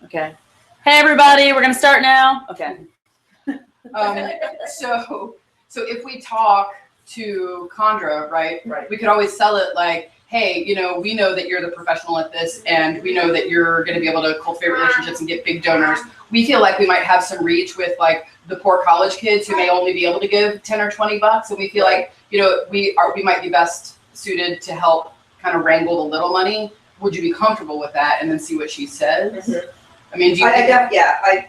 Okay. Hey, everybody, we're going to start now. Okay. So if we talk to Condra, right, we could always sell it like, hey, we know that you're the professional at this, and we know that you're going to be able to cultivate relationships and get big donors. We feel like we might have some reach with like the poor college kids who may only be able to give $10 or $20, and we feel like we might be best suited to help kind of wrangle the little money. Would you be comfortable with that, and then see what she says? Mm-hmm. I mean, do you think? I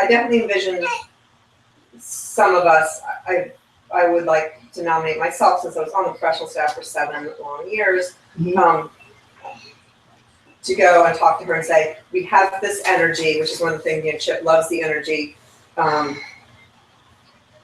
definitely envision some of us. I would like to nominate myself, since I was on the professional staff for 7 long years, to go and talk to her and say, we have this energy, which is one of the things, Chip loves the energy.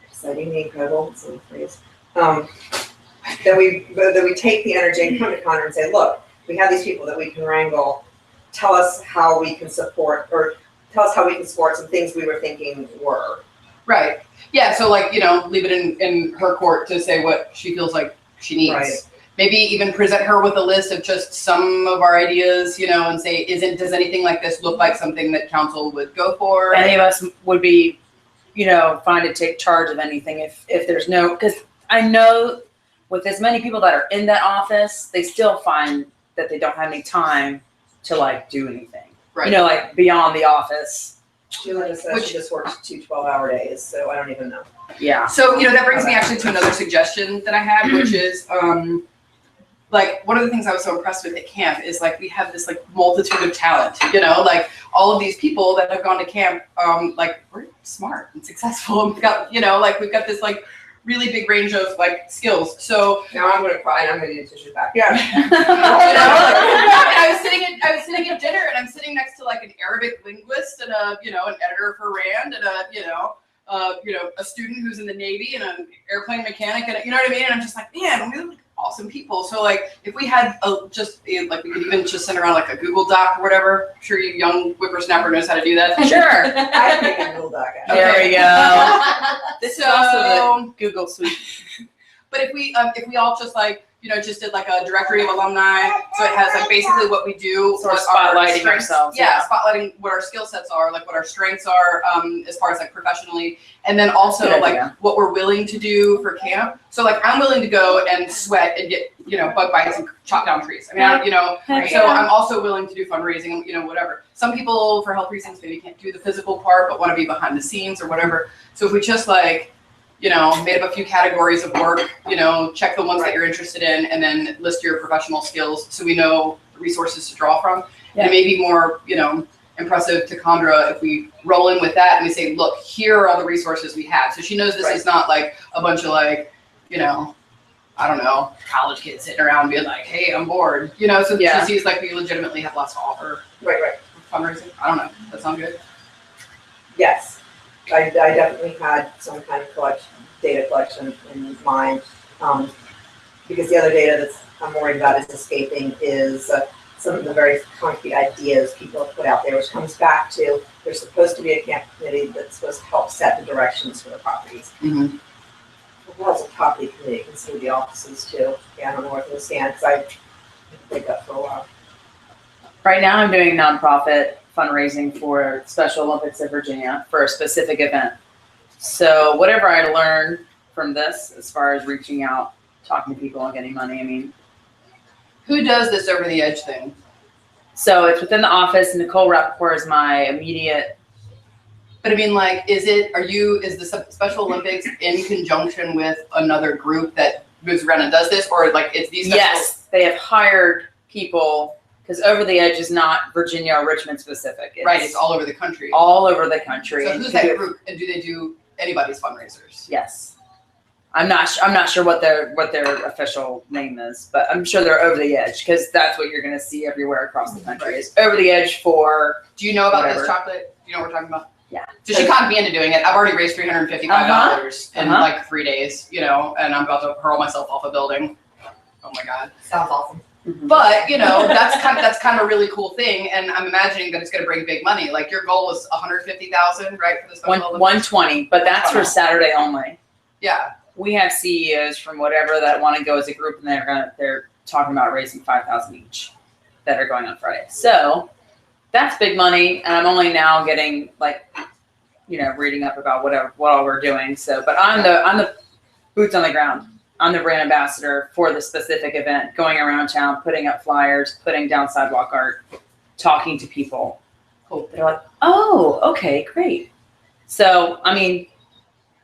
Exciting, incredible, it's a phrase. That we take the energy and come to Connor and say, look, we have these people that we can wrangle. Tell us how we can support, or tell us how we can support some things we were thinking were. Right. Yeah, so like, leave it in her court to say what she feels like she needs. Right. Maybe even present her with a list of just some of our ideas, and say, does anything like this look like something that council would go for? Any of us would be, fine to take charge of anything if there's no, because I know with as many people that are in that office, they still find that they don't have any time to like do anything. Right. Like beyond the office. Sheila just said she just works 2 12-hour days, so I don't even know. Yeah. So, that brings me actually to another suggestion that I had, which is, like, one of the things I was so impressed with at camp is, like, we have this, like, multitude of talent, like, all of these people that have gone to camp, like, we're smart and successful, and we've got, we've got this, like, really big range of, like, skills. So Now I'm gonna cry and I'm gonna need tissue back. Yeah. I was sitting at dinner, and I'm sitting next to like an Arabic linguist and an editor for RAND, and a student who's in the Navy and an airplane mechanic, and you know what I mean. And I'm just like, man, we look awesome people. So like, if we had we could even just send around like a Google Doc or whatever. I'm sure you young whippersnapper knows how to do that. Sure. I have a Google Doc. There we go. This is also the Google suite. But if we all just like, just did like a directory of alumni, so it has like basically what we do, sort of spotlighting ourselves. Yeah, spotlighting what our skill sets are, like what our strengths are, as far as like professionally, and then also like what we're willing to do for camp. So like, I'm willing to go and sweat and get bug bites and chop down trees. I mean, so I'm also willing to do fundraising and whatever. Some people for health reasons maybe can't do the physical part, but want to be behind the scenes or whatever. So if we just like made up a few categories of work, check the ones that you're interested in, and then list your professional skills so we know the resources to draw from. Yeah. And it may be more, impressive to Condra if we roll in with that and we say, look, here are all the resources we have. So she knows this is not like a bunch of like, I don't know, college kids sitting around being like, hey, I'm bored. So she sees like we legitimately have lots to offer. Right. Fundraising. I don't know. That sound good? Yes. I definitely had some kind of data collection in mind, because the other data that I'm worried about is escaping is some of the very concrete ideas people have put out there, which comes back to there's supposed to be a camp committee that's supposed to help set the directions for the properties. Mm-hmm. Well, as a property committee, consider the offices too. Yeah, I don't know where to stand because I think that for a while. Right now I'm doing nonprofit fundraising for Special Olympics of Virginia for a specific event. So whatever I learn from this, as far as reaching out, talking to people and getting money, I mean. Who does this over the edge thing? So it's within the office. Nicole Rappaport is my immediate. But I mean, like, is the Special Olympics in conjunction with another group that moves around and does this, or like it's these? Yes, they have hired people. Because Over the Edge is not Virginia or Richmond specific. It's all over the country. All over the country. So who's that group, and do they do anybody's fundraisers? Yes. I'm not sure what their official name is, but I'm sure they're Over the Edge because that's what you're going to see everywhere across the country. Is Over the Edge for. Do you know about this chocolate? Do you know what we're talking about? Yeah. So she conned me into doing it. I've already raised $355 in like 3 days, and I'm about to hurl myself off a building. Oh my God. Sounds awesome. Mm-hmm. But that's kind of a really cool thing, and I'm imagining that it's going to bring big money. Like your goal was 150,000, right, for this? 120, but that's for Saturday only. Yeah, we have CEOs from whatever that want to go as a group, and they're talking about raising 5,000 each that are going on Friday. So that's big money, and I'm only now getting like, reading up about what all we're doing. So, but I'm the boots on the ground. I'm the brand ambassador for the specific event, going around town, putting up flyers, putting down sidewalk art, talking to people. Cool. They're like, oh, okay, great. So, I mean,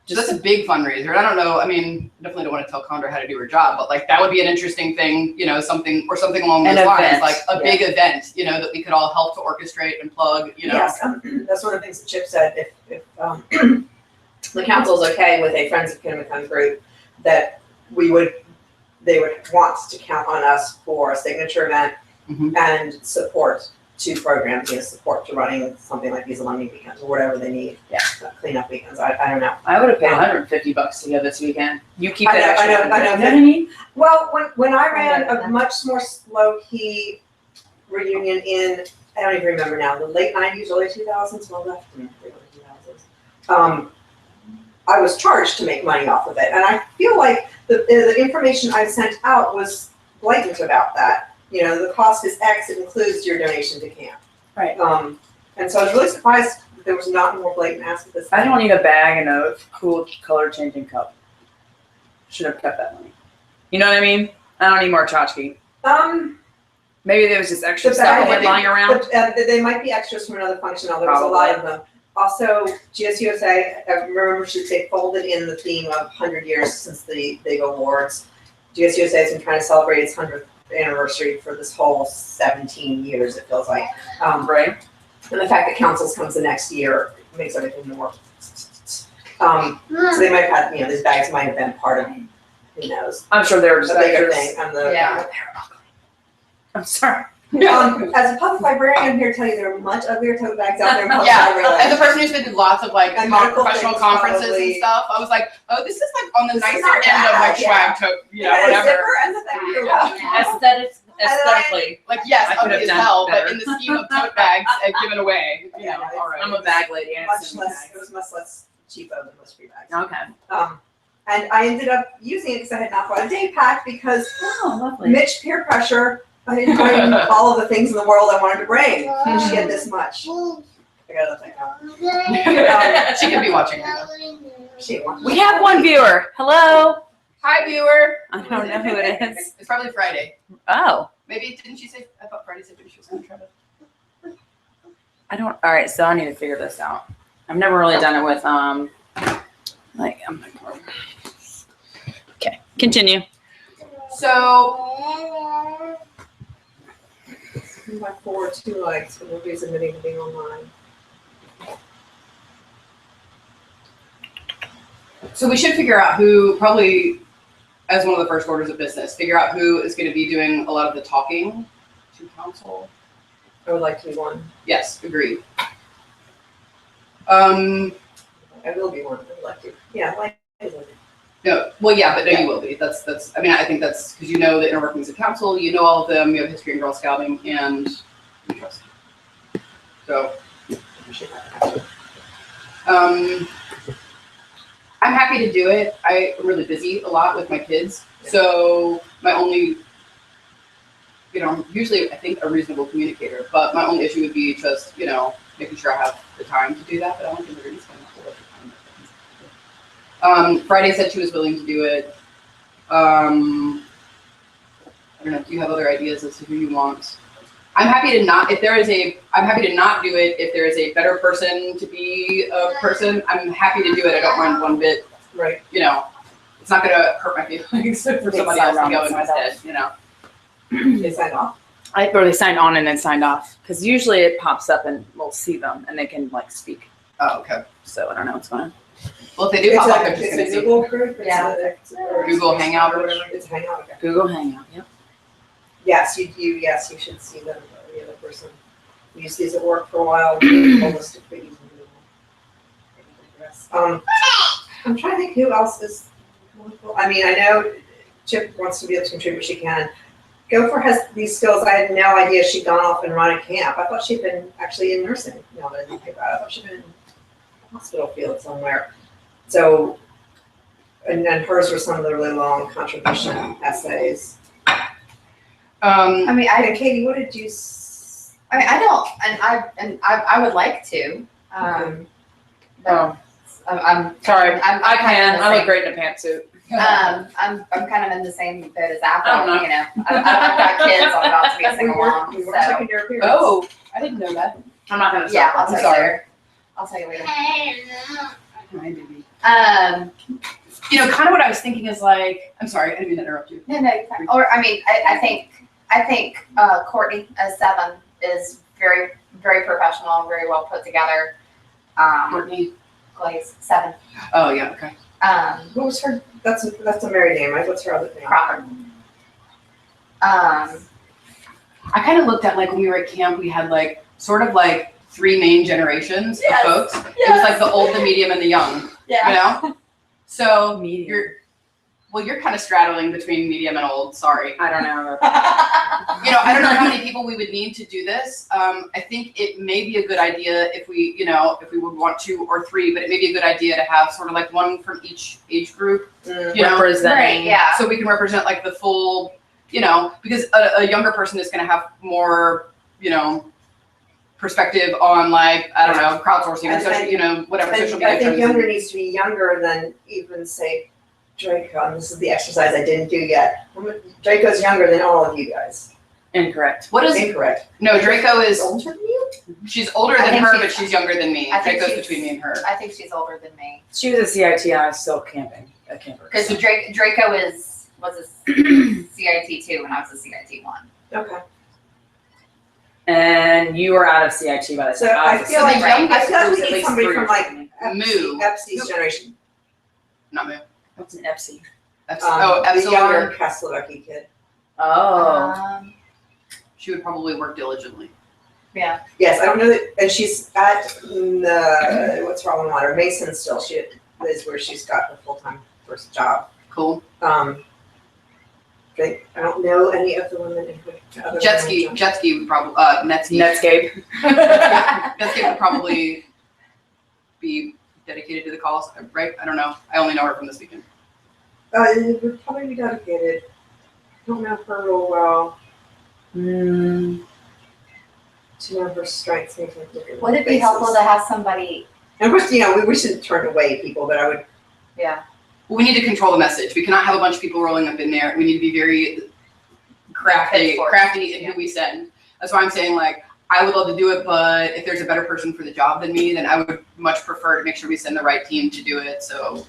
That's a big fundraiser. I don't know. I mean, definitely don't want to tell Condra how to do her job, but like that would be an interesting thing, something along those lines, like a big event, that we could all help to orchestrate and plug, Yes, that's one of the things that Chip said. If the council's okay with a Friends of Kennebecon group, that they would want to count on us for a signature event and support to programs, support to running something like these alumni weekends or whatever they need. Yeah. Cleanup weekends. I don't know. I would have paid $150 to go this weekend. You keep that extra. I know. You know what I mean? Well, when I ran a much more low key reunion in, I don't even remember now, the late 90s, early 2000s, well left in the early 2000s. I was charged to make money off of it, and I feel like the information I sent out was blatant about that. The cost is X, it includes your donation to camp. Right. And so I was really surprised that there was not more blatant ask of this. I don't need a bag and a cool color changing cup. Should have kept that money. You know what I mean? I don't need more tchotchke. Maybe there was just extra stuff lying around. But, they might be extras from another function. There was a lot of them. Also, GSUSA, I remember they folded in the theme of 100 years since the big awards. GSUSA has been trying to celebrate its 100th anniversary for this whole 17 years, it feels like. Right. And the fact that councils comes the next year makes everything more. So they might have had, these bags might have been part of, who knows. I'm sure they were just a bigger extras. thing. Yeah. I'm sorry. As a public librarian, I'm here to tell you there are much uglier tote bags out there in public library. And the person who's been to lots of professional conferences probably. and stuff, I was like, oh, this is like on the This is nicer not end of bad, swag tote, whatever. Aesthetically. Like, yes, I could ugly have as done hell, better. but in the scheme of tote bags given away, all right. I'm a bag lady. It was much less cheapo than most free bags. Okay. And I ended up using it because I had not bought a day pack because lovely. Mitch peer pressure. I didn't bring all of the things in the world I wanted to bring. She had this much. I gotta think now. She could be watching. We have one viewer. Hello. Hi, viewer. I don't know who it is. It's probably Friday. Oh. Maybe, didn't she say, I thought Friday said she was going to try to. All right, so I need to figure this out. I've never really done it with, okay, continue. So. My 2 likes for nobody's admitting to being online. So we should figure out who, probably as one of the first orders of business, figure out who is going to be doing a lot of the talking to council. I would like to be one. Yes, agreed. I will be one. I would like to. Yeah, like. No, well, yeah, but no, you will be. That's. I mean, I think that's because you know the inner workings of council. You know all of them. You have history in Girl Scouting, and you trust. So. I'm happy to do it. I'm really busy a lot with my kids, so my only, usually I think a reasonable communicator, but my only issue would be just, making sure I have the time to do that. But I don't think we're going to spend a whole lot of time. Friday said she was willing to do it. I don't know. Do you have other ideas as to who you want? I'm happy to not. I'm happy to not do it if there is a better person to be a person. I'm happy to do it. I don't mind one bit. Right. It's not going to hurt my feelings for somebody else to go instead. They signed off. Or they signed on and then signed off, because usually it pops up and we'll see them and they can speak. Oh, okay. So I don't know what's going on. Well, if they do pop up, they're just going to It's a see. Google group. Google Hangout or whatever. It's Hangout. Okay. Google Hangout. Yep. Yes, you should see them. The other person used these at work for a while. Holistic videos. I'm trying to think who else is wonderful. I mean, I know Chip wants to be able to contribute. She can. Gopher has these skills. I had no idea she'd gone off and run a camp. I thought she'd been actually in nursing. No, I didn't think about it. I thought she'd been in the hospital field somewhere. So, and then hers were some of the really long contribution essays. I mean, Katie, what did you? I mean, I don't, and I would like to. But I'm Sorry, I'm I kind can. of in the I look same- great in a pantsuit. I'm kind of in the same boat as Apple. I don't know. You know, I've got kids. I'm about to be a single mom. We were So checking your appearance. Oh, I didn't know that. I'm not gonna. yeah, stop. I'll tell you sorry. later. I'll tell you later. My baby. Um, You know, kind of what I was thinking is like, I'm sorry, I didn't mean to interrupt you. no, you're fine. Or I mean, I think Courtney as 7 is very, very professional, very well put together. Courtney. Glaze 7. Oh, yeah, okay. What was her, that's a married name, right? What's her other name? Crawford. I kind of looked at like when we were at camp, we had like sort of like 3 main generations Yes. of folks. It was like the old, the medium, and the young. Yeah. You know? So Medium. you're kind of straddling between medium and old. Sorry. I don't know. You know, I don't know how many people we would need to do this. I think it may be a good idea if we, you know, if we would want 2 or 3, but it may be a good idea to have sort of like one from each age group, you know, Representing. Right, yeah. so we can represent like the full, you know, because a younger person is going to have more, you know, perspective on like, I don't know, crowdsourcing or And- social, you know, whatever social media I think trends. younger needs to be younger than even say Draco, and this is the exercise I didn't do yet. Draco's younger than all of you guys. Incorrect. What is, Incorrect. no, Draco is, Older than you? she's older I than think her, she's- but she's younger than me. I think Draco's she's- between me and her. I think she's older than me. She was a CIT. I was still camping. A camper. Because Draco was a CIT 2 when I was a CIT 1. Okay. And you were out of CIT by the So time I was feel a like, senior. youngest I feel like It was we at need least somebody 3 from years like older than me. Moo. Epsi's generation. Not me. What's an EPSI? Oh, The younger Epsilon. Kaslovaki kid. Oh. She would probably work diligently. Yeah. Yes, I don't know that, and she's at the, what's Rolling Water, Mason still, she is where she's got her full-time first job. Cool. I don't know any of the women in her. other Jet women. ski would probably, Netscape. Netscape. Netscape would probably be dedicated to the cause, right? I don't know. I only know her from this weekend. It would probably be dedicated. I don't know her real well. To know her strengths. Maybe look at Would her it be helpful faces. to have somebody? And of course, you know, we shouldn't turn away people, but I would. Yeah. Well, we need to control the message. We cannot have a bunch of people rolling up in there. We need to be very crafty in who we send. That's why I'm saying, like, I would love to do it, but if there's a better person for the job than me, then I would much prefer to make sure we send the right team to do it. So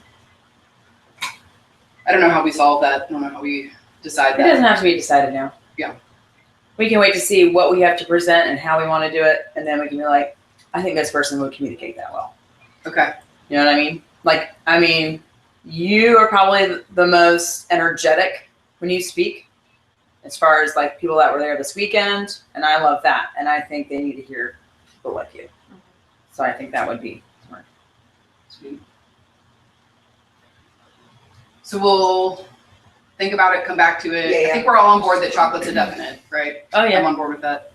I don't know how we solve that. I don't know how we decide It that. doesn't have to be decided now. Yeah. We can wait to see what we have to present and how we want to do it, and then we can be like, I think this person would communicate that well. Okay. You know what I mean? Like, I mean, you are probably the most energetic when you speak, as far as like people that were there this weekend, and I love that, and I think they need to hear people like you. So I think that would be smart. Sweet. So we'll think about it, come back to it. Yeah, I think we're all on board that chocolate's a definite, right? Oh I'm yeah, on board with that.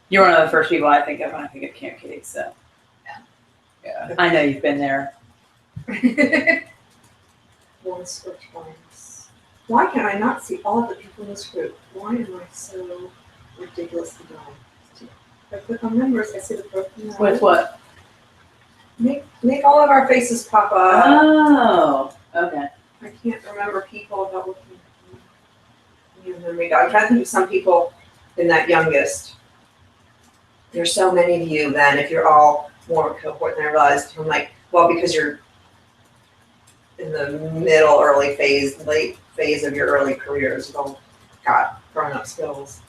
you're one of the first people I think of when I think of Camp Kitty. So Yeah. I know you've been there. Once or twice. Why can I not see all of the people in this group? Why am I so ridiculously dumb? If I click on members, I see the broken line. With what? Make all of our faces pop up. Oh, okay. I can't remember people without looking. I'm trying to think of some people in that youngest. There's so many of you then, if you're all more cohort than I realized. I'm like, well, because you're in the middle, early phase, late phase of your early careers, you've all got grown-up skills.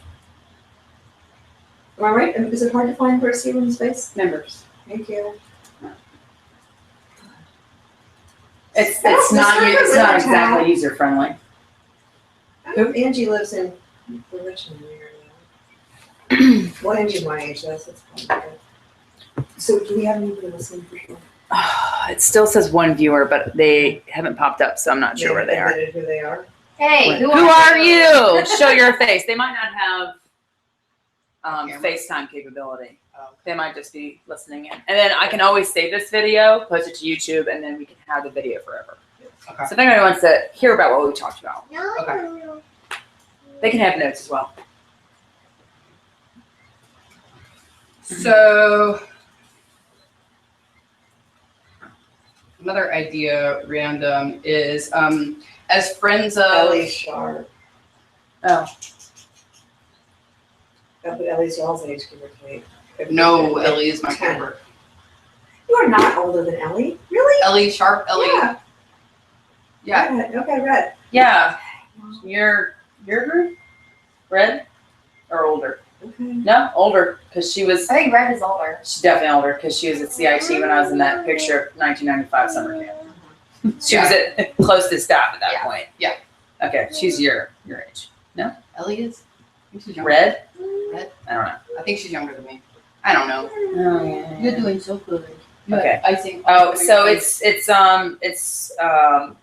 Am I right? Is it hard to find where to see everyone's face? Members. Thank you. It's That's not the it's service not I exactly user friendly. Angie lives in the Richmond area. Well, Angie's my age, so that's probably good. So do we have anybody listening for sure? It still says one viewer, but they haven't popped up, so I'm not sure where they are. Admitted who they are. Hey, Who are you? Show your face. They might not have Camera. FaceTime capability. Oh. They might just be listening in. And then I can always save this video, post it to YouTube, and then we can have the video forever. Okay. So if anybody wants to hear about what we talked about, Okay. they can have notes as well. So another idea, random, is as friends of Ellie Sharp. Oh, Ellie's y'all's age, give or take. no, Ellie is my 10. favorite. You are not older than Ellie? Really? Ellie Sharp, Ellie. Yeah. Okay, Red. yeah. Your group? Red? Or older? Okay. No, older, because she was, I think Red is older. she's definitely older, because she was at CIT when I was in that picture of 1995 summer camp. She was at close to staff at that Yeah. point. Yeah. Okay, she's your age. Ellie is? I think she's younger. Red? Red? I don't know. I think she's younger than me. I don't know. Oh, yeah. You're doing so good. Okay. I think. Oh, so it's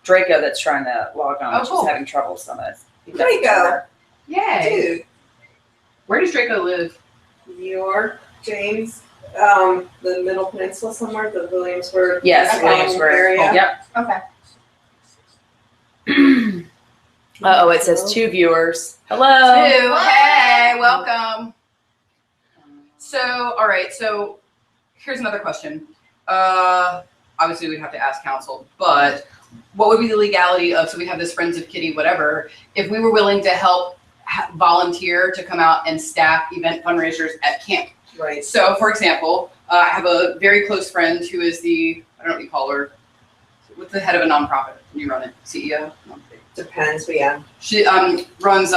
Draco that's trying to log on. Oh, She's cool. having trouble. Some of us. Draco. Yay. Dude. Where does Draco live? New York, James, the Middle Peninsula somewhere, the Williamsburg. Yes, Okay. Williamsburg. Area. Yep. Okay. Oh, it says 2 viewers. Hello. Hey, welcome. So, all right. So, here's another question. Obviously, we'd have to ask council, but what would be the legality of? So we have this Friends of Kitty, whatever. If we were willing to help volunteer to come out and staff event fundraisers at camp. Right. So, for example, I have a very close friend who is I don't know what you call her. What's the head of a nonprofit? Can you run it? CEO? No. Depends, but yeah. She runs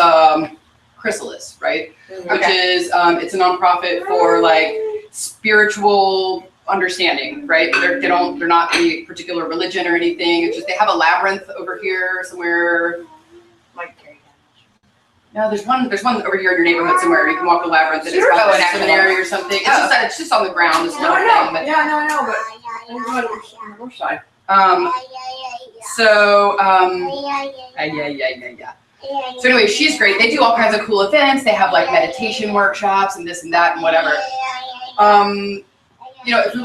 Chrysalis, right? Which is it's a nonprofit for like spiritual understanding, right? They're not a particular religion or anything. It's just they have a labyrinth over here somewhere. No, there's one over here in your neighborhood somewhere. You can walk the labyrinth and it's Sure. probably Oh, a seminary or something. It's just on the ground. It's a No, little I know. thing, but Yeah, I know, but I don't know on the north side. So So anyway, she's great. They do all kinds of cool events. They have like meditation workshops and this and that and whatever. You know, if we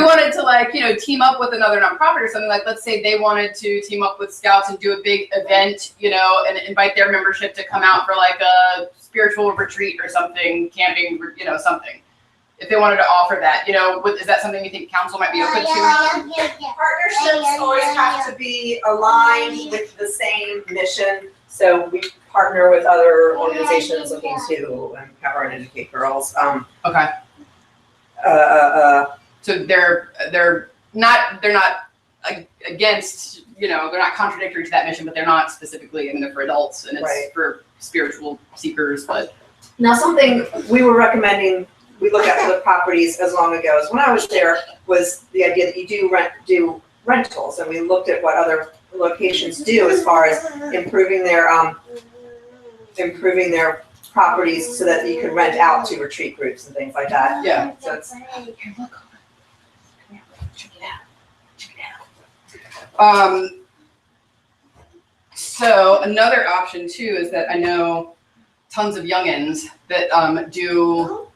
wanted to like, you know, team up with another nonprofit or something, like let's say they wanted to team up with Scouts and do a big event, you know, and invite their membership to come out for like a spiritual retreat or something, camping, you know, something. If they wanted to offer that, you know, is that something you think council might be open to? Partnerships always have to be aligned with the same mission. So we partner with other organizations looking to empower and educate girls. Okay. So they're not against, you know, they're not contradictory to that mission, but they're not specifically, I mean, they're for adults and it's Right. for spiritual seekers, but. Now, something we were recommending we looked at for the properties as long ago as when I was there was the idea that you do rentals, and we looked at what other locations do as far as improving their properties so that you can rent out to retreat groups and things like that. Yeah. So it's Here, look. Check it out. Check it out. So another option too is that I know tons of youngins that do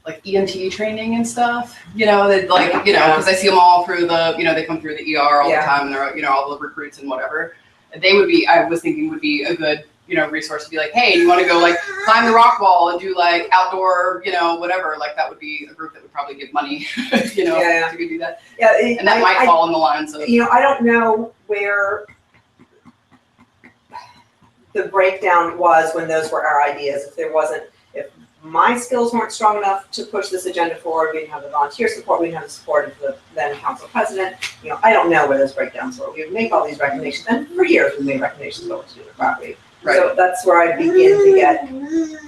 like EMT training and stuff. You know, they like, you know, because I see them all through the, you know, they come through the ER all the time and they're, you know, all the recruits and whatever. They would be, I was thinking would be a good, you know, resource to be like, hey, you want to go like climb the rock wall and do like outdoor, you know, whatever. Like that would be a group that would probably give money, you know, to do that. Yeah, And that might fall in the lines of. You know, I don't know where the breakdown was when those were our ideas. If my skills weren't strong enough to push this agenda forward, we didn't have the volunteer support, we didn't have the support of the then council president. You know, I don't know where those breakdowns were. We would make all these recommendations, and for years we made recommendations about what to do with the property. Right. So that's where I begin to get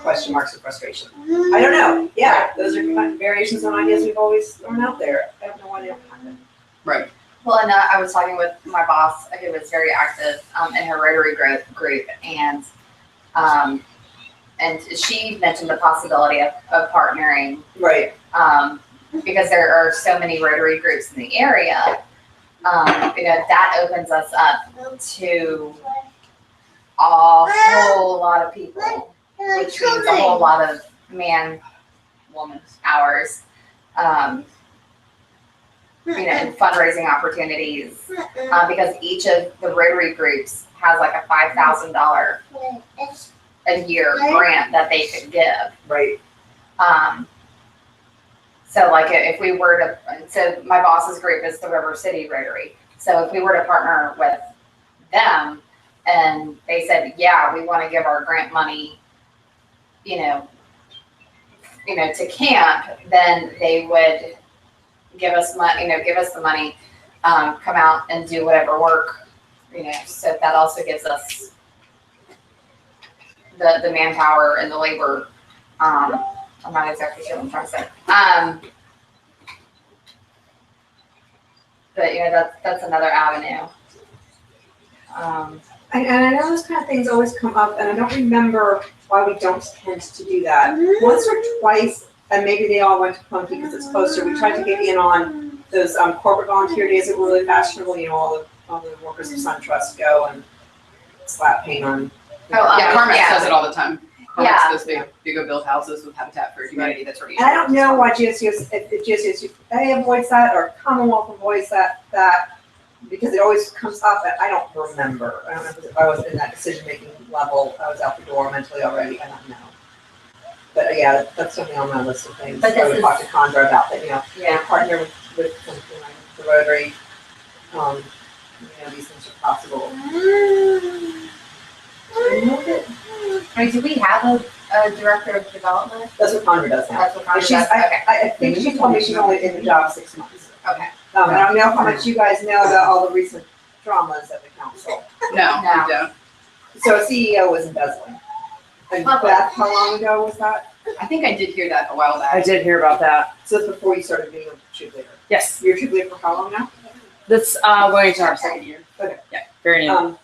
question marks of frustration. I don't know. Yeah, those are variations on ideas we've always thrown out there. I don't know why they don't happen. Right. Well, and I was talking with my boss, who was very active in her Rotary group, and she mentioned the possibility of partnering, Right. because there are so many Rotary groups in the area. You know, that opens us up to a whole lot of people, which means a whole lot of woman hours. You know, and fundraising opportunities, because each of the Rotary groups has like a $5,000 a year grant that they could give. Right. So like if we were to, so my boss's group is the River City Rotary. So if we were to partner with them and they said, yeah, we want to give our grant money, to camp, then they would give us money, give us the money, come out and do whatever work, so that also gives us the manpower and the labor. I'm not exactly sure what I'm trying to say. But that's another avenue. And I know those kind of things always come up, and I don't remember why we don't tend to do that. Once or twice, and maybe they all went to Punky because it's closer, we tried to get in on those corporate volunteer days that were really fashionable, all the workers of SunTrust go and slap paint on. Yeah, Carmex yeah. does it all the time. Carmex Yeah. does they go build houses with Habitat for Humanity that's already. And I don't know why GSUSA avoids that or Commonwealth avoids that, because it always comes up, and I don't remember. I don't know if I was in that decision-making level. I was out the door mentally already. I don't know. But yeah, that's something on my list of things. But I would this talk to Condra about that, Yeah. partner with something like the Rotary. These things are possible. I mean, do we have a director of development? That's what Condra does now. That's what And Congress she's, does? Okay. I think she told me she's only in the job 6 months. Okay. I don't know how much you guys know about all the recent dramas at the council. No, No. we don't. So a CEO was embezzling. And Beth, how long ago was that? I think I did hear that a while back. I did hear about that. So it's before you started being a troop leader. Yes, You're a troop leader for how long now? that's going to our second year. Okay. Yeah, very new.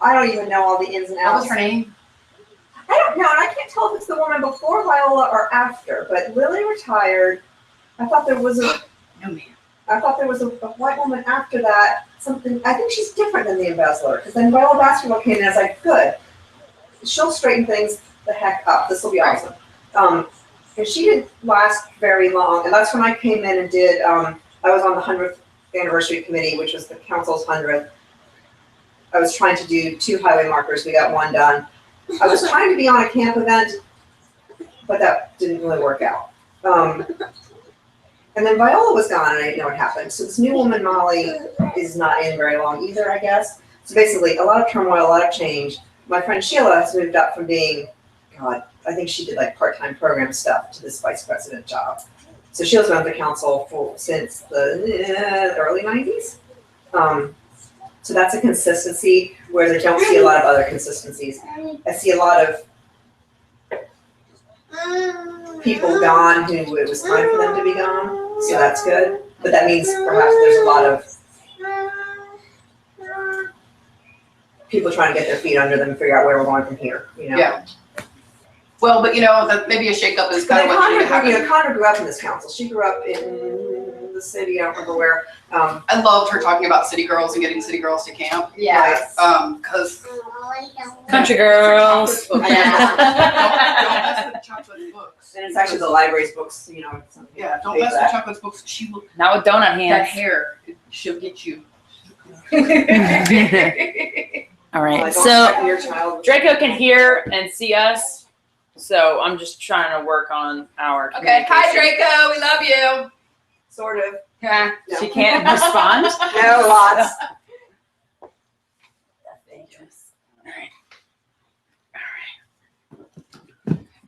I don't even know all the ins and What outs. was her name? I don't know, and I can't tell if it's the woman before Viola or after, but Lily retired. I thought there was a No, man. a white woman after that, something, I think she's different than the embezzler, because then Viola Basketball came in, and I was like, good. She'll straighten things the heck up, this will be awesome. And she didn't last very long, and that's when I came in and did, I was on the 100th anniversary committee, which was the council's 100th. I was trying to do 2 highway markers, we got 1 done. I was trying to be on a camp event, but that didn't really work out. And then Viola was gone, and I didn't know what happened. So this new woman, Molly, is not in very long either, I guess. So basically, a lot of turmoil, a lot of change. My friend Sheila has moved up from being, I think she did like part-time program stuff to this vice president job. So Sheila's been on the council since the early 90s. So that's a consistency where I don't see a lot of other consistencies. I see a lot of people gone who it was time for them to be gone, so that's good. But that means perhaps there's a lot of people trying to get their feet under them and figure out where we're going from here, Yeah. Well, but that maybe a shakeup is kind of what needed to happen. Connor grew up in this council. She grew up in the city, I don't remember where. I loved her talking about city girls and getting city girls to camp. Yes. Because Country girls. don't mess with chocolate books. And it's actually the library's books, Yeah, don't mess with chocolate's books. She will. Not with donut That hands. hair, she'll get you. All right, Don't so threaten your child. Draco can hear and see us, so I'm just trying to work on our Okay, hi communication. Draco, we love you. Sort of. Yeah, she can't respond. No, lots.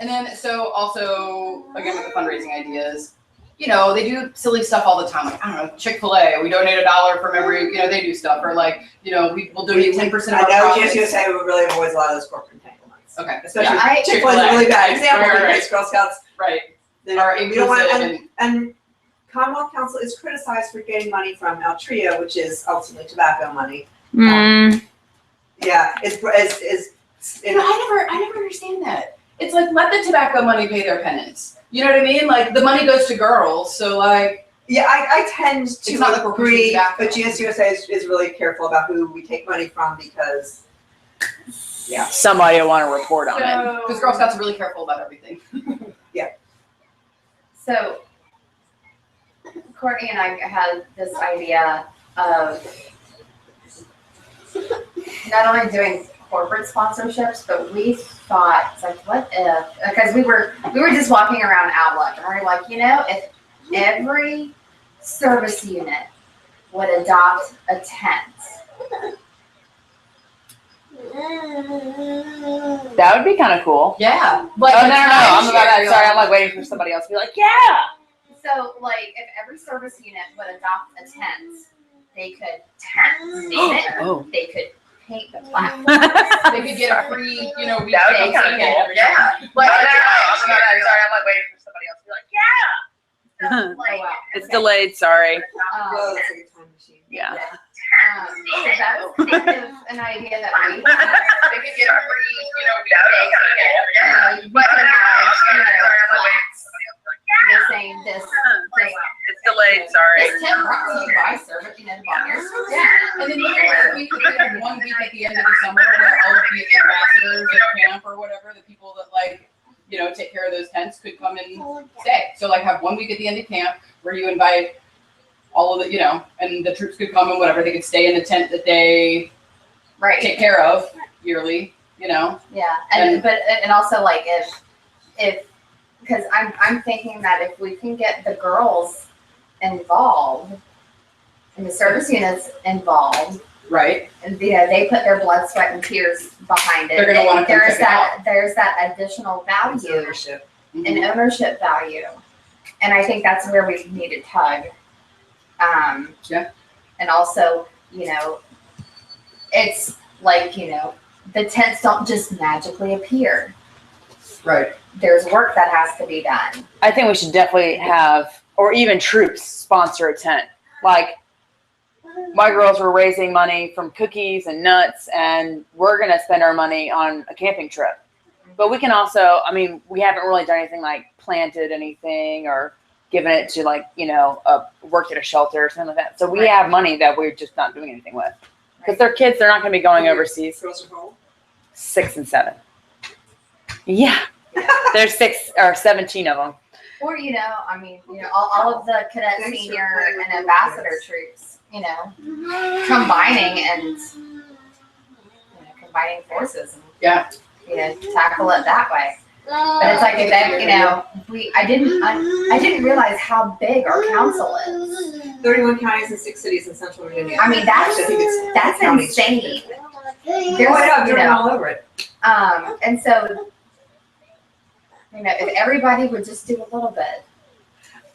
And then, so also, again, with the fundraising ideas, they do silly stuff all the time. Like, I don't know, Chick-fil-A, we donate $1 from every, they do stuff. Or like, we'll donate 10% of I our know profits. GSUSA really avoids a lot of those corporate entanglements. Okay. Especially Yeah, Chick-fil-A is a really bad example Right. because Girl Scouts, Right. they Are we don't want, inclusive and Commonwealth Council is criticized for getting money from Altria, which is ultimately tobacco money. Yeah, it's I never understand that. It's like, let the tobacco money pay their penance. You know what I mean? Like, the money goes to girls, so like. Yeah, I tend It's not like to we're pushing agree, tobacco. but GSUSA is really careful about who we take money from because, yeah. Somebody will want to report on it. Because Girl Scouts are really careful about everything. So Courtney and I had this idea of not only doing corporate sponsorships, but we thought, it's like, what if, because we were just walking around Outlook and we were like, if every service unit would adopt a tent. That would be kind of cool. Yeah. Like, no. I'm about that. Sorry, I'm like waiting for somebody else to be like, yeah. So, like, if every service unit would adopt a tent, they could name it. Oh. They could paint the platform. They could get a free, weekday That would be kind of ticket cool. every Yeah. time. Like, no. I'm about that. Sorry, I'm like waiting for somebody else to be like, yeah. So, like, wow. It's delayed. Sorry. Well, that's like a time machine. Yeah. so that was kind of an idea that we They could get a free, weekday ticket. we could have, plaques, saying this. It's delayed. Sorry. This tent brought to you by Servant, Bonniers. Yeah, and then if we could get 1 week at the end of the summer where all of the ambassadors at camp or whatever, the people that take care of those tents could come and stay. So have 1 week at the end of camp where you invite all of the, and the troops could come and whatever, they could stay in the tent that they take care of yearly, Yeah, and also like if because I'm thinking that if we can get the girls involved and the service units involved, right? and they put their blood, sweat, and tears behind it. They're gonna want to come check it out. There's that additional It's value ownership. and ownership value, and I think that's where we need to tug. Yeah. And also, it's like the tents don't just magically appear. Right. There's work that has to be done. I think we should definitely have, or even troops sponsor a tent. Like, my girls were raising money from cookies and nuts, and we're going to spend our money on a camping trip. But we can also, we haven't really done anything like planted anything or given it to worked at a shelter or something like that. So we have money that we're just not doing anything with. Because they're kids, they're not going to be going overseas. Girls are home. 6 and 7. Yeah. There's 6 or 17 of them. Or, all of the cadet Thanks for senior playing with and your ambassador kids. troops, combining and, combining forces Yeah. and, tackle it that way. But it's like, if I didn't realize how big our council is. 31 counties and 6 cities in Central Virginia. That's I think it's that's county. insane. Oh, yeah, I'm driven all over it. And so, if everybody would just do a little bit,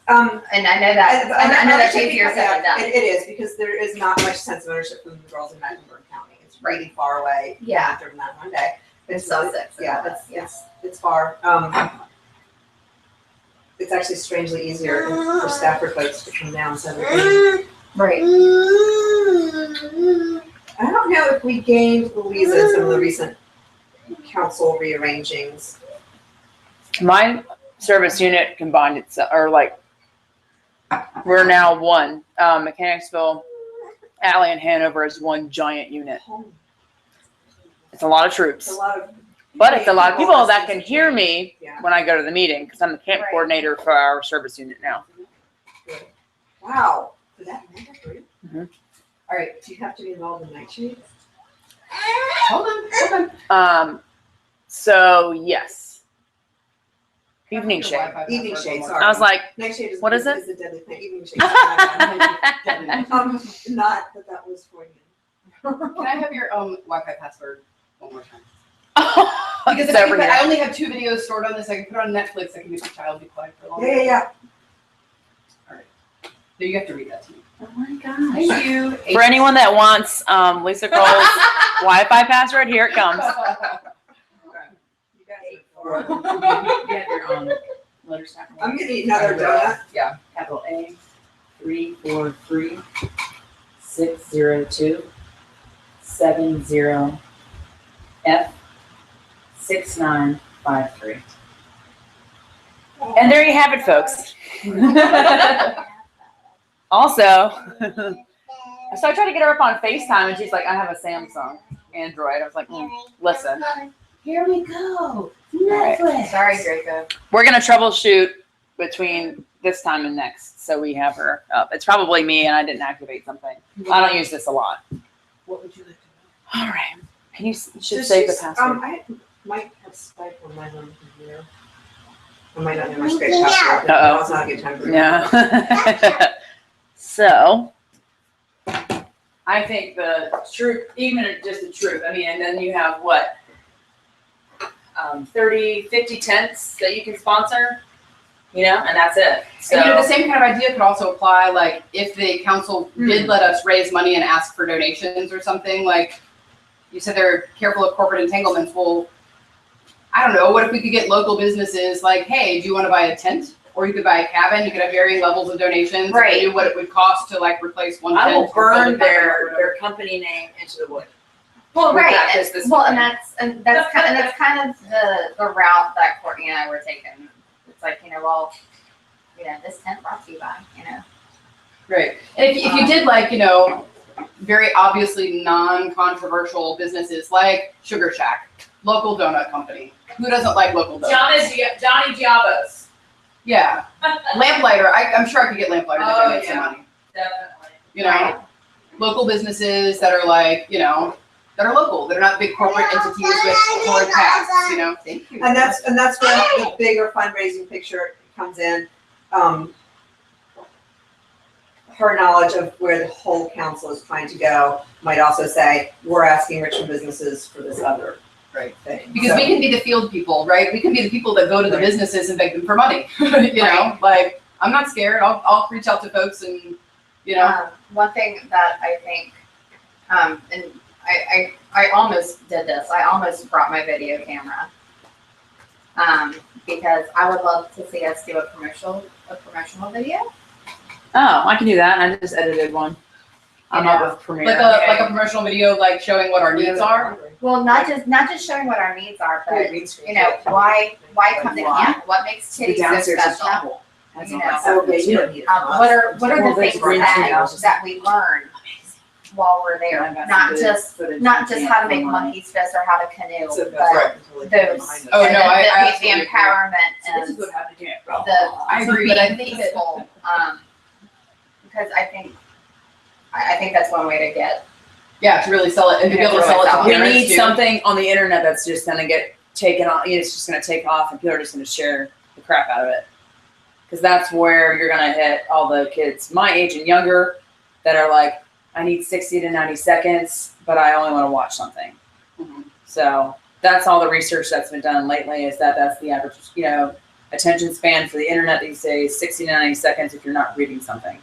and I know that's easier said than done. It is, because there is not much sense of ownership from the girls in Mecklenburg County. It's really far away. Yeah. I've driven that one day. It's Sussex. Yeah, it's far. It's actually strangely easier for Stafford folks to come down 17. Right. I don't know if we gained Louisa in some of the recent council rearrangings. My service unit combined itself, we're now one. Mechanicsville, Alley, and Hanover is one giant unit. It's a lot of troops. It's a lot of. But it's a lot of people that can hear me Yeah. when I go to the meeting, because I'm the camp Right. coordinator for our service unit now. Wow. Did that matter for you? Mhm. All right. Do you have to be involved in nightshades? Hold on. So yes. Evening shade. Evening shade, sorry. I was like, Nightshade is What is it? Is a deadly plant. Evening shade. Can Not that was for you. I have your Wi-Fi password one more time? because Because I only have 2 videos stored on this. I can put it on Netflix. I can make the child be quiet for a long time. Yeah. No, you have to read that to me. Oh my gosh. Thank you. For anyone that wants Lisa Kroll's Wi-Fi password, here it comes. You guys are- You have your letters. I'm gonna eat another donut. Yeah. Capital A, 343 602 70 F 6953. And there you have it, folks. Also, so I tried to get her up on FaceTime, and she's like, I have a Samsung Android. I was like, listen, Here we go. Right. Netflix. Sorry, Draco. we're going to troubleshoot between this time and next, so we have her up. It's probably me, and I didn't activate something. I don't use this a lot. What would you like to know? All right. Can you should Does save she the password. I might have Skype on my home computer. I might not know my Skype password. Uh-oh. Now's not a good time to Yeah. So, I think the truth, even just the truth, I mean, and then you have what? 30, 50 tents that you can sponsor, you know, and that's it. So, And the same kind of idea could also apply, like, if the council did let us raise money and ask for donations or something, like, you said they're careful of corporate entanglements. Well, I don't know, what if we could get local businesses like, hey, do you want to buy a tent? Or you could buy a cabin, you could have varying levels of donations. Right. If they knew what it would cost to like replace one tent. I will or build a burn cabin or their whatever. company name into the wood. Well, We right, practiced this well, morning. and that's kind of the route that Courtney and I were taking. It's like, well, this tent brought to you by, Right. And if you did like, very obviously non-controversial businesses like Sugar Shack, local donut company. Who doesn't like local donuts? Johnny Giabos. Yeah. Lamplighter, I'm sure I could get Lamplighter to Oh, donate some yeah. money. Definitely. Right. Local businesses that are like, that are local, that are not big corporate entities with foreign tax, Thank you. And that's where the bigger fundraising picture comes in. Her knowledge of where the whole council is trying to go might also say, we're asking Richmond businesses for this other Right. thing. Because So- we can be the field people, right? We can be the people that go to the Right. businesses and beg them for money, Like, I'm not scared, I'll reach out to folks and, one thing that I think, and I almost did this. I almost brought my video camera, because I would love to see us do a promotional video. Oh, I can do that. I just edited one. I'm Yeah. up with Premiere. like a promotional video, like showing what our needs are. Well, not just showing what our needs are, but why come to Why? camp? What makes the Titty so downstairs is special? travel. That's You all know, that's So, okay, you don't need it. What are Well, the there's things green screen houses. that we learn while we're there? Not just how to make monkey's fist or how to canoe, So but that's right. those Oh, no, I the absolutely agree. empowerment This and is what happened here. the I agree, but I think that- peaceful, because I think that's one way to get. Yeah, to really sell it and to be able to sell it to We parents need too. something on the internet that's just gonna get taken off. It's just gonna take off, and people are just gonna share the crap out of it. Because that's where you're gonna hit all the kids my age and younger that are like, I need 60 to 90 seconds, but I only want to watch something. Mhm. So that's all the research that's been done lately. Is that's the average, attention span for the internet these days, 60 to 90 seconds if you're not reading something.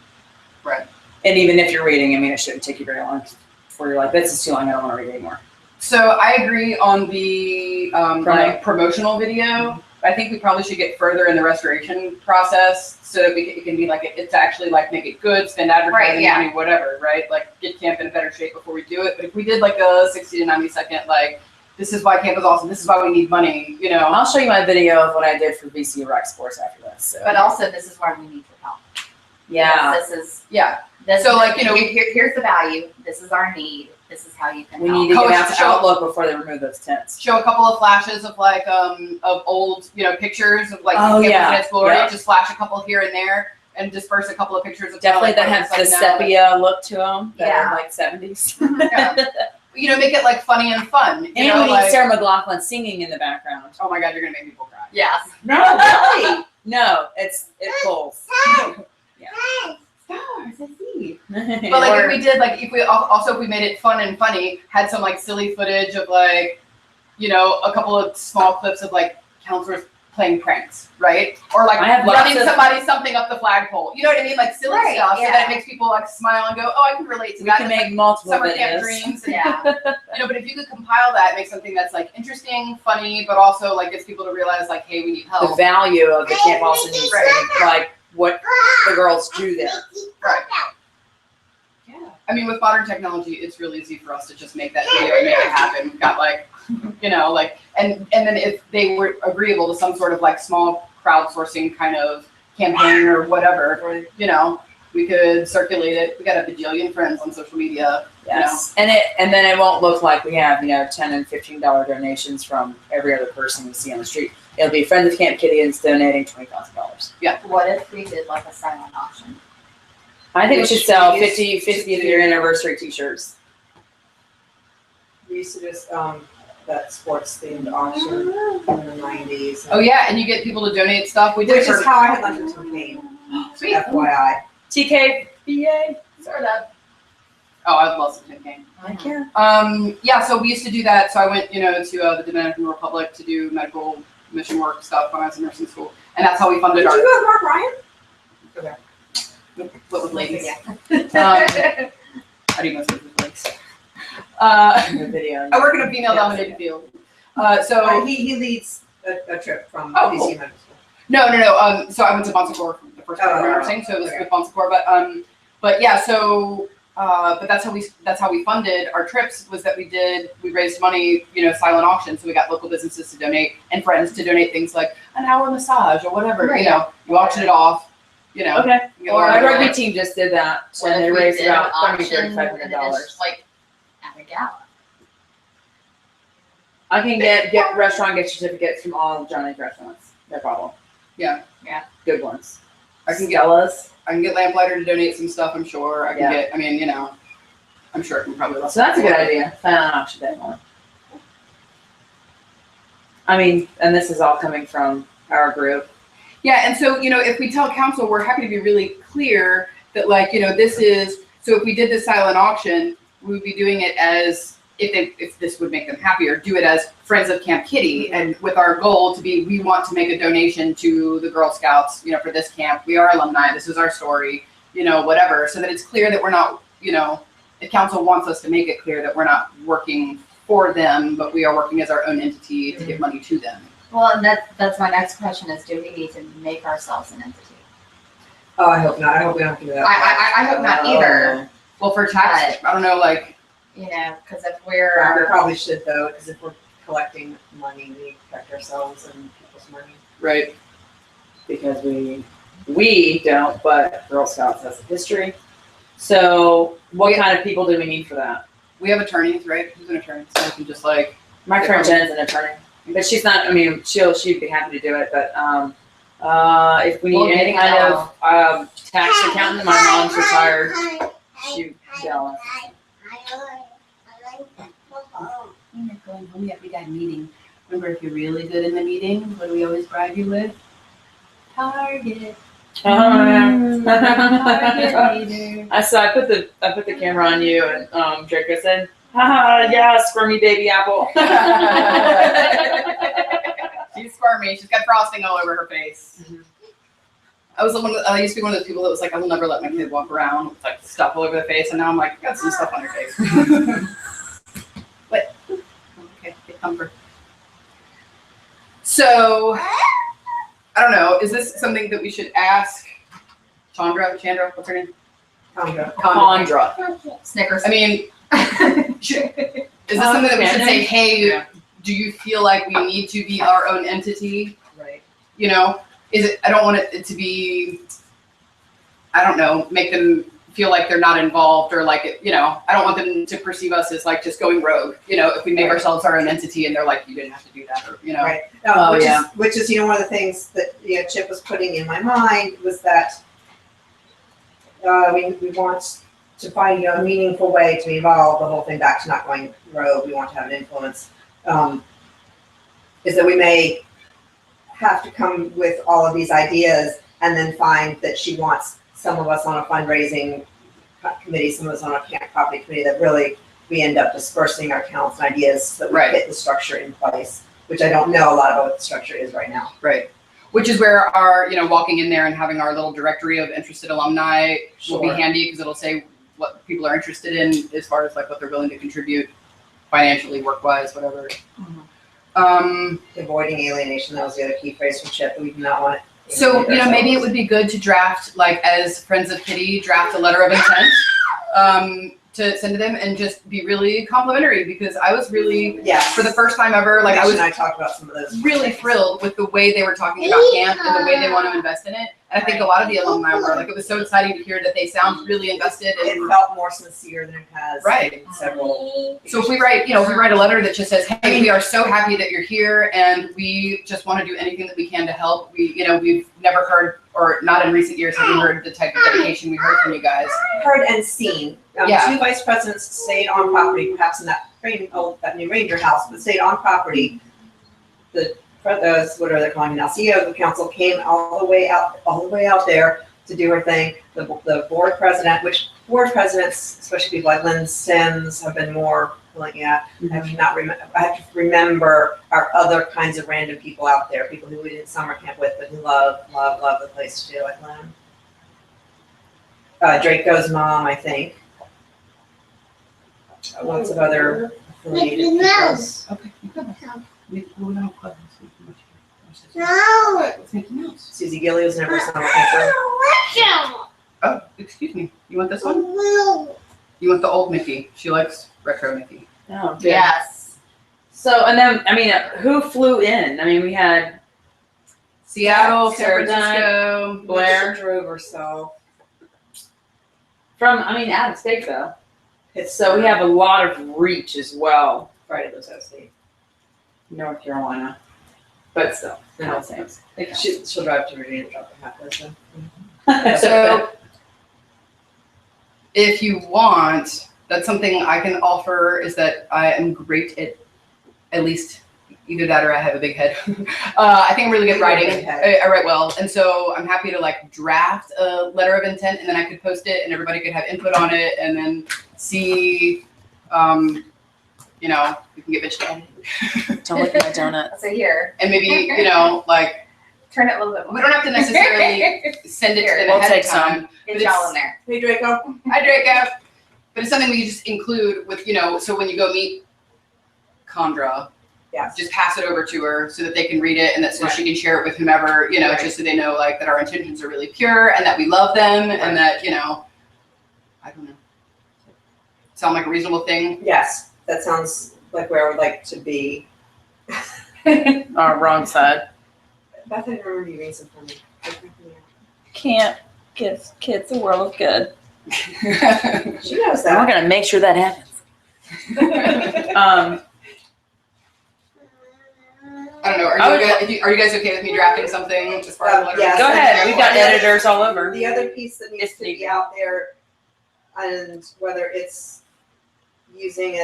Right. And even if you're reading, it shouldn't take you very long before you're like, this is too long, I don't want to read anymore. So I agree on the Promo. promotional video. I think we probably should get further in the restoration process so that it can be like it's actually like make it good, spend advertising Right, yeah. money, whatever, right? Like get camp in a better shape before we do it. But if we did like a 60 to 90 second, like this is why camp is awesome, this is why we need money, I'll show you my video of what I did for VC Rec Sports after this. So. But also, this is where we need your help. yeah, This is Yeah. this. So, is- like, here's the value. This is our need. This is how you can we help. need to Coach, get out to show- Outlook before they remove those tents. Show a couple of flashes of like of old pictures of like Oh, camp yeah. in its glory. Yeah. Just flash a couple here and there and disperse a couple of pictures of Definitely kinda, that like, have what the it's like now, sepia look to them. That Yeah. are like 70s. Yeah. Make it like funny and fun. And we need like, Sarah McLachlan singing in the background. oh my god, you're gonna make people cry. Yes. No, really? No, it pulls. Stars, I see. but But like if we did like if we made it fun and funny, had some like silly footage of like, a couple of small clips of like counselors playing pranks, right? Or like I have lots running of- somebody something up the flagpole. You know what I mean? Like silly Right, stuff, so yeah. that it makes people like smile and go, oh, I can relate to we that. can It's make multiple like summer camp videos. dreams. And, Yeah. but if you could compile that, make something that's like interesting, funny, but also like gets people to realize like, hey, we need The help. value of the camp also needs to Right. be like what the girls do there. Right. Yeah. I mean, with modern technology, it's really easy for us to just make that video and make it happen. We've got like, and then if they were agreeable to some sort of like small crowdsourcing kind of campaign or whatever, we could circulate it. We got a bajillion friends on social media. Yes, and then it won't look like we have $10 and $15 donations from every other person we see on the street. It'll be Friends of Camp Kitty and it's donating $20,000. What if we did like a silent auction? I think we should sell We used 50 to of your anniversary T-shirts. We We used to do, that sports themed auction in the 90s. Oh yeah, and you get people to donate stuff. We did Which for is how I had lunch with Tim Kaine, sweet. FYI. TKBA? Sort of. Oh, I love some campaign. I can. Yeah, so we used to do that. So I went, to the Dominican Republic to do medical mission work stuff when I was in nursing school, and that's how we funded Did our. you go with Mark Ryan? With ladies. Yeah. How do you know with ladies? The video. I work in a female-dominated field. So He leads a trip from Oh, DC cool. Medical School. No. So I went to Bon Secours the first time I went nursing, so it was okay. with Bon Secours. But yeah, so but that's how we funded our trips, was that we raised money, silent auction. So we got local businesses to donate and friends to donate things like an hour massage or whatever. Right. You auction it off. Okay. You get a Or lot Our of rugby money. team just did that What when if they we raised did about an auction $3,500. and then it's just like at a gala? I can get restaurant gift certificates from all of Johnny's restaurants. No problem. Yeah. Yeah. Good ones. I can get Stella's. Lamplighter to donate some stuff. I'm sure I can Yeah. get. I'm sure I can probably. So that's a good idea. Silent auction day one. And this is all coming from our group. Yeah, and so, if we tell council, we're happy to be really clear that, this is, so if we did this silent auction, we would be doing it as, if this would make them happier, do it as Friends of Camp Kitty, and with our goal to be, we want to make a donation to the Girl Scouts, for this camp. We are alumni, this is our story, whatever, so that it's clear that we're not, if council wants us to make it clear that we're not working for them, but we are working as our own entity to give money to them. Well, and that's my next question is, do we need to make ourselves an entity? Oh, I hope not. I hope we don't do that. I hope not either, Well, for tax, I don't know, because if We we're, probably should though, because if we're collecting money, we protect ourselves and people's money. right. Because we don't, but Girl Scouts has a history. So what kind of people do we need for that? We have attorneys, right? Who's an attorney? So I can just My friend Jen's an attorney, but she's not. She'd be happy to do it. But if we need We'll any get kind of tax accountant, my mom's retired. She'd tell us. When you're going home, we got a meeting. Remember, if you're really good in the meeting, what do we always bribe you with? Target. I Target. I put the camera on you, and Draco said, "Haha, yeah, squirmy baby apple." She's squirmy. She's got frosting all over her face. I used to be one of those people that was like, I will never let my kid walk around with stuff all over their face, and now I'm like, I got some stuff on your face. But okay, get comfort. So I don't know. Is this something that we should ask Chandra, what's her name? Chandra. Snickers. I mean, is this something that we should say, hey, Yeah. do you feel like we need to be our own entity? Right. I don't want it to be, I don't know, make them feel like they're not involved or I don't want them to perceive us as just going rogue, if we make ourselves our own entity and they're like, you didn't have to do that, or, Right. Oh, Which is one of the things that Chip was putting in my mind was that we want to find a meaningful way to evolve the whole thing back to not going rogue. We want to have an influence. Is that we may have to come with all of these ideas and then find that she wants some of us on a fundraising committee, some of us on a camp property committee, that really we end up dispersing our counts and ideas so that we Right. get the structure in place, which I don't know a lot about what the structure is right now. Right. Which is where our, walking in there and having our little directory of interested alumni will be Sure. handy, because it'll say what people are interested in as far as what they're willing to contribute financially, work-wise, whatever. Avoiding alienation, that was the other key phrase from Chip. We do not want it. So, maybe it would be good to draft, as Friends of Kitty, draft a letter of intent to send to them and just be really complimentary, because I was really, Yes. for the first time ever, Mitch I was and I talked about some of those. really thrilled with the way they were talking about camp and the way they want to invest in it. And I think a lot of the alumni were, it was so exciting to hear that they sound really invested It and felt more sincere than it has. Right. In several. so if we write, if we write a letter that just says, hey, we are so happy that you're here and we just want to do anything that we can to help. We've never heard, or not in recent years have we heard the type of dedication we heard from you guys. Heard and seen. Yeah. 2 vice presidents stayed on property, perhaps in that that new ranger house, but stayed on property. Those, whatever they're calling it now, CEO of the council came all the way out there to do her thing. The board president, which board presidents, especially people like Lynn Sims, have been more like, I have to remember our other kinds of random people out there, people who we did summer camp with, but who love the place too, like Lynn. Draco's mom, I think. Lots of other affiliated peoples. Okay. We don't have clubhouse. What's Mickey Mouse? Susie Gilly was never a summer camper. Oh, excuse me. You want this one? You want the old Mickey? She likes retro Mickey. Oh, good. Yes. So, and then, I mean, who flew in? I mean, we had Seattle, San Sarah Francisco, Blair. drove herself. From, I mean, out of state though. So we have a lot of reach as well. Friday lives out of state. North Carolina. But still, not the same. She'll drive to Virginia to drop the hat listen. So, if you want, that's something I can offer, is that I am great at least either that or I have a big head. I think I'm really good at writing. I write well. And so I'm happy to like draft a letter of intent, and then I could post it and everybody could have input on it and then see, you know, we can get bitched at. Don't look at my donut. So here, And maybe, you know, like, turn it a little bit more. we don't have to necessarily send it to them We'll ahead take of time. Get but y'all it's- in there. Hey Draco. Hi, Draco. But it's something we just include with, you know, so when you go meet Condra, Yes. just pass it over to her so that they can read it and that so she can share it with whomever, you know, Right. just so they know like that our intentions are really pure and that we love them and that, you know, I don't know. Sound like a reasonable thing? Yes, that sounds like where I would like to be. Wrong side. Beth, I remember you reading some for me. Can't give kids a world of good. She knows And we're that. gonna make sure that happens. I don't know. Are you guys okay with me drafting something as far as the letter? Yes. Go ahead. We've got editors all over. The other piece that needs If to needed. be out there, and whether it's using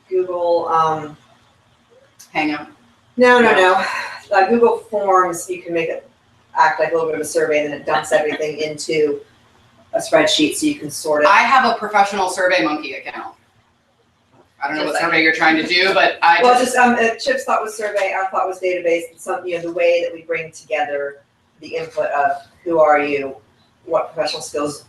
Google, Hangout. no. Google Forms, you can make it act like a little bit of a survey, and then it dumps everything into a spreadsheet so you can sort it. I have a professional SurveyMonkey account. I don't know what survey you're trying to do, but Well, Chip's thought was survey, our thought was database, and some, the way that we bring together the input of who are you, what professional skills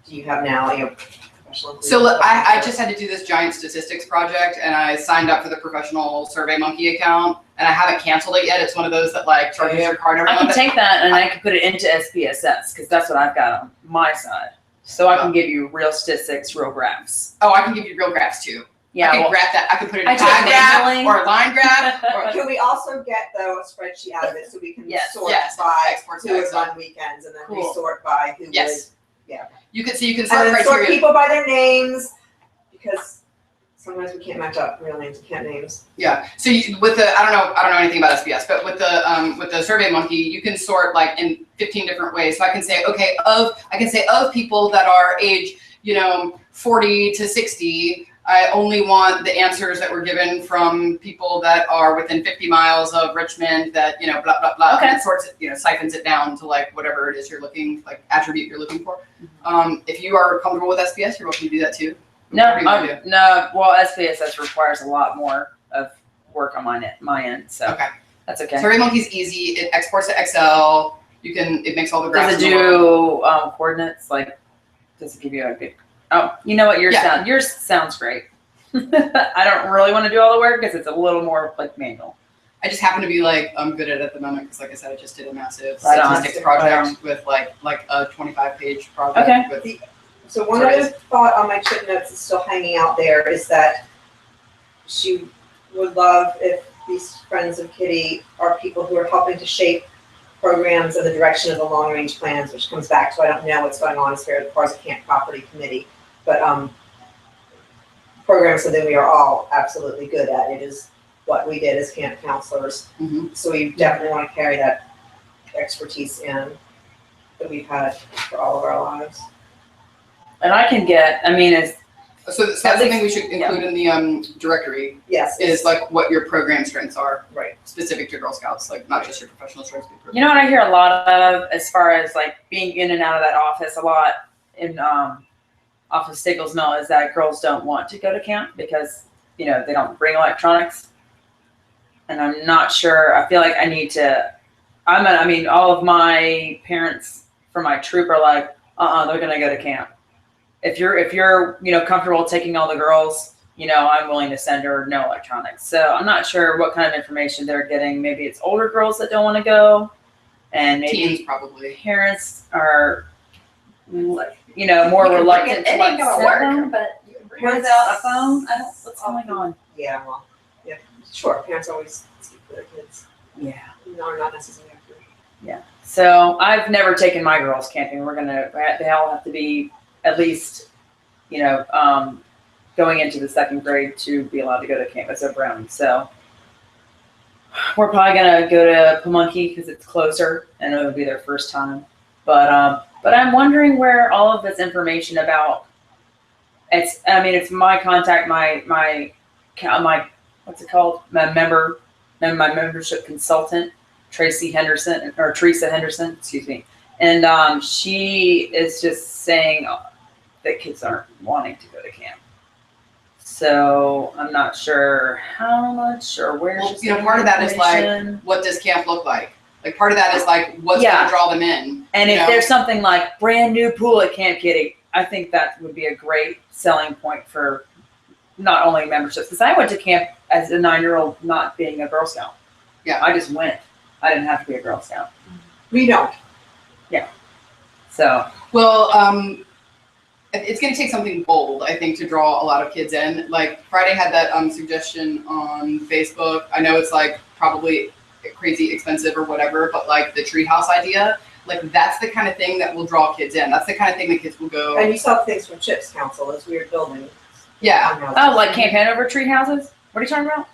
do you have now, professional. So look, I just had to do this giant statistics project and I signed up for the professional SurveyMonkey account and I haven't canceled it yet. It's one of those that like charges your card every I can month. take that and I can put it into SPSS because that's what I've got on my side. So I can give you real statistics, real graphs. Oh, I can give you real graphs too. Yeah, I can well, graph that. I can put it in I a took pie graph manually. or a line graph. Or, Can we also get though a spreadsheet out of it so we can Yes, sort yes, by export to who would Excel. run weekends and then Cool. resort by who would. Yes. You can sort And then sort criteria. people by their names, because sometimes we can't match up real names, we can't names. Yeah. So with the I don't know anything about SBS, but with the SurveyMonkey, you can sort like in 15 different ways. So I can say of people that are age 40 to 60. I only want the answers that were given from people that are within 50 miles of Richmond that, blah, blah, blah. Okay. And it sorts it, siphons it down to like whatever it is you're looking, like attribute you're looking for. If you are comfortable with SBS, you're welcome to do that too. Whatever you wanna do. Well, SPSS requires a lot more of work on my end, so Okay. that's okay. SurveyMonkey's easy. It exports to Excel. It makes all the graphs. Does it in the world. do coordinates? Like, does it give you a good? Oh, you know what? Yours sounds great. I don't really want to do all the work because it's a little more like manual. I just happen to be like, I'm good at it at the moment because like I said, I just did a massive Right on. statistics project with like a 25-page project. Okay. With, So one other thought on my trip notes is still hanging out there is that she would love if these friends of Kitty are people who are helping to shape programs in the direction of the long range plans, which comes back to I don't know what's going on as far as the Camp Property Committee, but programs something we are all absolutely good at. It is what we did as camp counselors. Mhm. So we definitely want to carry that expertise in that we've had for all of our lives. And I can get. I mean, as So that's something we should include in the directory, Yes. is like what your program strengths are, Right. specific to Girl Scouts, like not just your professional strengths. But You know what I hear a lot of as far as like being in and out of that office a lot in off of Stickles Mill is that girls don't want to go to camp because, you know, they don't bring electronics. And I'm not sure, I feel like I need to, I mean, all of my parents for my troop are like, they're gonna go to camp. If you're, you know, comfortable taking all the girls, you know, I'm willing to send her no electronics. So I'm not sure what kind of information they're getting. Maybe it's older girls that don't want to go, and maybe teens probably. parents are, you know, more reluctant to like send them. but Without a phone, what's going on? Yeah, well, yeah, sure, parents always speak to their kids. Yeah. No, not necessarily after. So I've never taken my girls camping. They all have to be at least, you know, going into the second grade to be allowed to go to camp as a brownie. So we're probably gonna go to Pamunkey because it's closer and it'll be their first time. But I'm wondering where all of this information about it's my contact, my what's it called? My membership consultant, Teresa Henderson, excuse me. And she is just saying that kids aren't wanting to go to camp. So I'm not sure how much or where. Well, you know, part of that is like, what does camp look like? Like part of that is like, what's Yeah. gonna draw them in? And you if know? there's something like brand new pool at Camp Kitty, I think that would be a great selling point for not only memberships. Because I went to camp as a 9-year-old, not being a Girl Scout. Yeah. I just went. I didn't have to be a Girl Scout. We don't. So Well, it's going to take something bold, I think, to draw a lot of kids in. Like Friday had that suggestion on Facebook. I know it's like probably crazy expensive or whatever, but like the treehouse idea, like that's the kind of thing that will draw kids in. That's the kind of thing that kids will go. And you saw things from Chips Council, those weird buildings. Yeah. oh, like Camp Hanover tree houses? What are you talking about?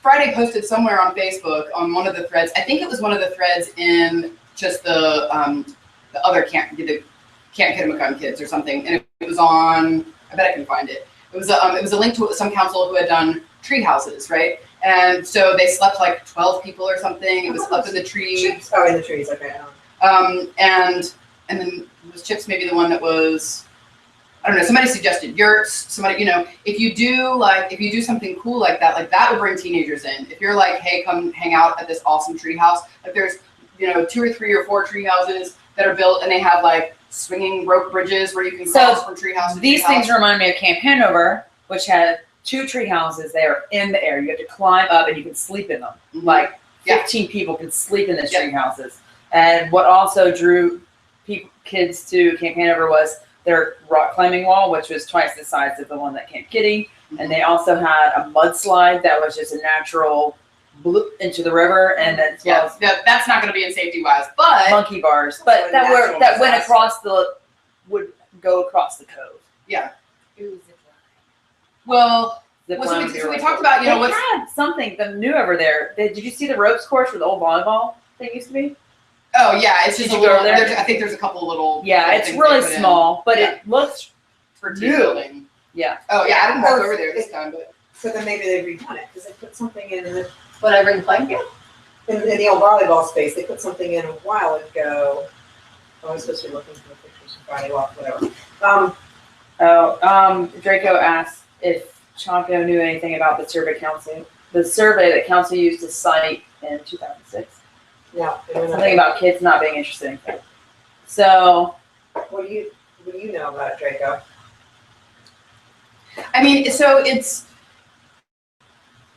Friday posted somewhere on Facebook on one of the threads. I think it was one of the threads in just the other camp, the Camp Kitimakun kids or something, and it was on. I bet I can find it. It was a link to some council who had done tree houses, right? And so they slept like 12 people or something. It was up in the tree. Chips, oh, in the trees, okay. And then was Chips maybe the one that was. I don't know, somebody suggested yurts, somebody, you know, if you do something cool like that would bring teenagers in. If you're like, hey, come hang out at this awesome tree house, like there's, you know, 2 or 3 or 4 tree houses that are built and they have like swinging rope bridges where you can cross from tree house to tree These house. things remind me of Camp Hanover, which had 2 tree houses. They are in the air. You have to climb up and you can sleep in them. Mhm. Like Yeah. 15 people can sleep in the Yeah. tree houses. And what also drew kids to Camp Hanover was their rock climbing wall, which was twice the size of the one at Camp Kitty. And they also had a mudslide that was just a natural bloop into the river, and as well as That's not going to be in safety wise, but monkey bars, but that went across would go across the cove. well, Zip so line would be we really talked cool. about, you know, They what's had something the new over there. Did you see the ropes course where the old volleyball thing used to be? oh yeah, it's just Did a you go little. there? I think there's a couple little. Yeah, little it's things really they put in small, but Yeah. it looks for team new. building. Yeah. Oh yeah, I didn't walk Oh, over there this time, but. So then maybe they redone it, because they put something in the Whatever in playing game. in the old volleyball space, they put something in a while ago. I was supposed to be looking for the pictures from Friday, well, whatever. Draco asked if Chonko knew anything about the survey that council used to cite in 2006. No, they were not. Something about kids not being interested in camp. So What do you know about it, Draco? I mean, so it's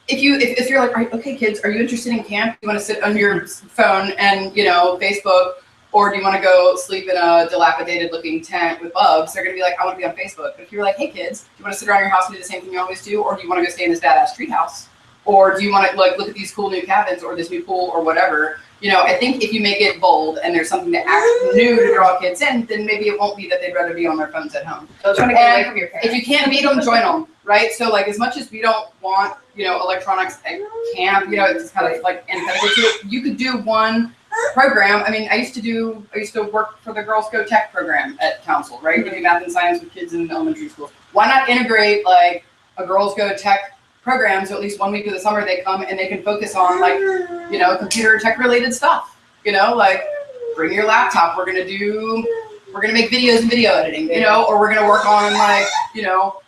if you're like, okay, kids, are you interested in camp? Do you want to sit on your phone and, you know, Facebook, or do you want to go sleep in a dilapidated looking tent with bugs? They're gonna be like, I want to be on Facebook. But if you're like, hey kids, do you want to sit around your house and do the same thing you always do, or do you want to go stay in this badass tree house, or do you want to like look at these cool new cabins or this new pool or whatever? You know, I think if you make it bold and there's something that actually new to draw kids in, then maybe it won't be that they'd rather be on their phones at home. So trying to get away from your parents. If you can't beat them, join them, right? So like, as much as we don't want, you know, electronics at camp, you know, it's kind of like antithetical to it. You could do one program. I mean, I used to work for the Girls Go Tech program at council, right? We do math and science with kids in elementary school. Why not integrate like a Girls Go Tech program, so at least 1 week of the summer they come and they can focus on like, you know, computer tech related stuff. You know, like bring your laptop. We're gonna make videos and video editing, you know, or we're gonna work on like, you know,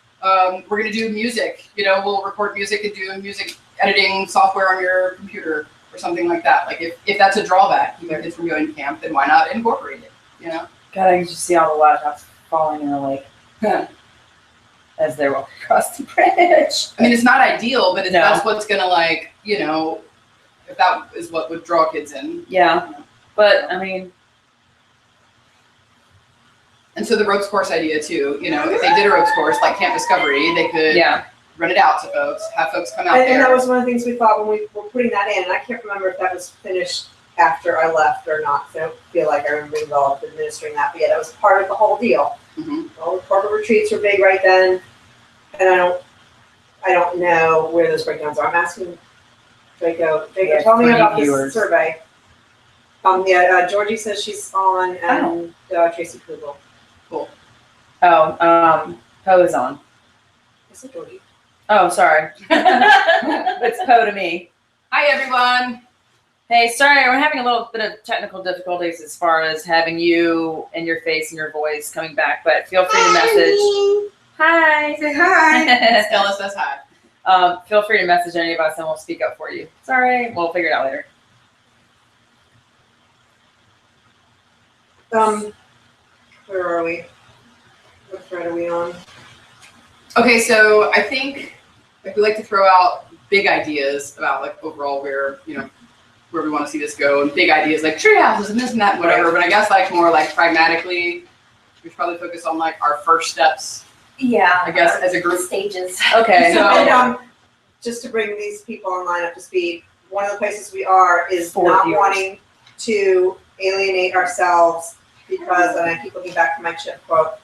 we're gonna do music. You know, we'll record music and do music editing software on your computer or something like that. Like if that's a drawback, keeping kids from going to camp, then why not incorporate it? You know? God, I can just see all the laptops falling in the lake as they walk across the bridge. I mean, it's not ideal, but if No. that's what's gonna like, you know, if that is what would draw kids in. Yeah, but I mean, And so the ropes course idea too, you know, if they did a ropes course like Camp Discovery, they could yeah, rent it out to folks, have folks come out And that there. was one of the things we thought when we were putting that in, and I can't remember if that was finished after I left or not, so I don't feel like I remember being involved administering that, but yeah, that was part of the whole deal. Mhm. All the corporate retreats were big right then, and I don't know where those breakdowns are. I'm asking Draco, Yeah, tell me for about this viewers. survey. Georgie says she's on, and Tracy Kugel. Poe is on. Is it Georgie? Oh, sorry. It's Poe to me. Hi everyone. Hey, sorry, we're having a little bit of technical difficulties as far as having you and your face and your voice coming back, but feel free to message. Hi. Say hi. Stella says hi. Feel free to message any of us and we'll speak up for you. Sorry, we'll figure it out later. Where are we? What thread are we on? Okay, so I think like we like to throw out big ideas about like overall where, you know, where we want to see this go, and big ideas like tree houses and this and that and whatever. But I guess like more like pragmatically, we should probably focus on like our first steps, Yeah. I guess, as a group. Stages. Okay. So- And, just to bring these people online up to speed, one of the places we are is For not viewers. wanting to alienate ourselves because, and I keep looking back to my chip quote,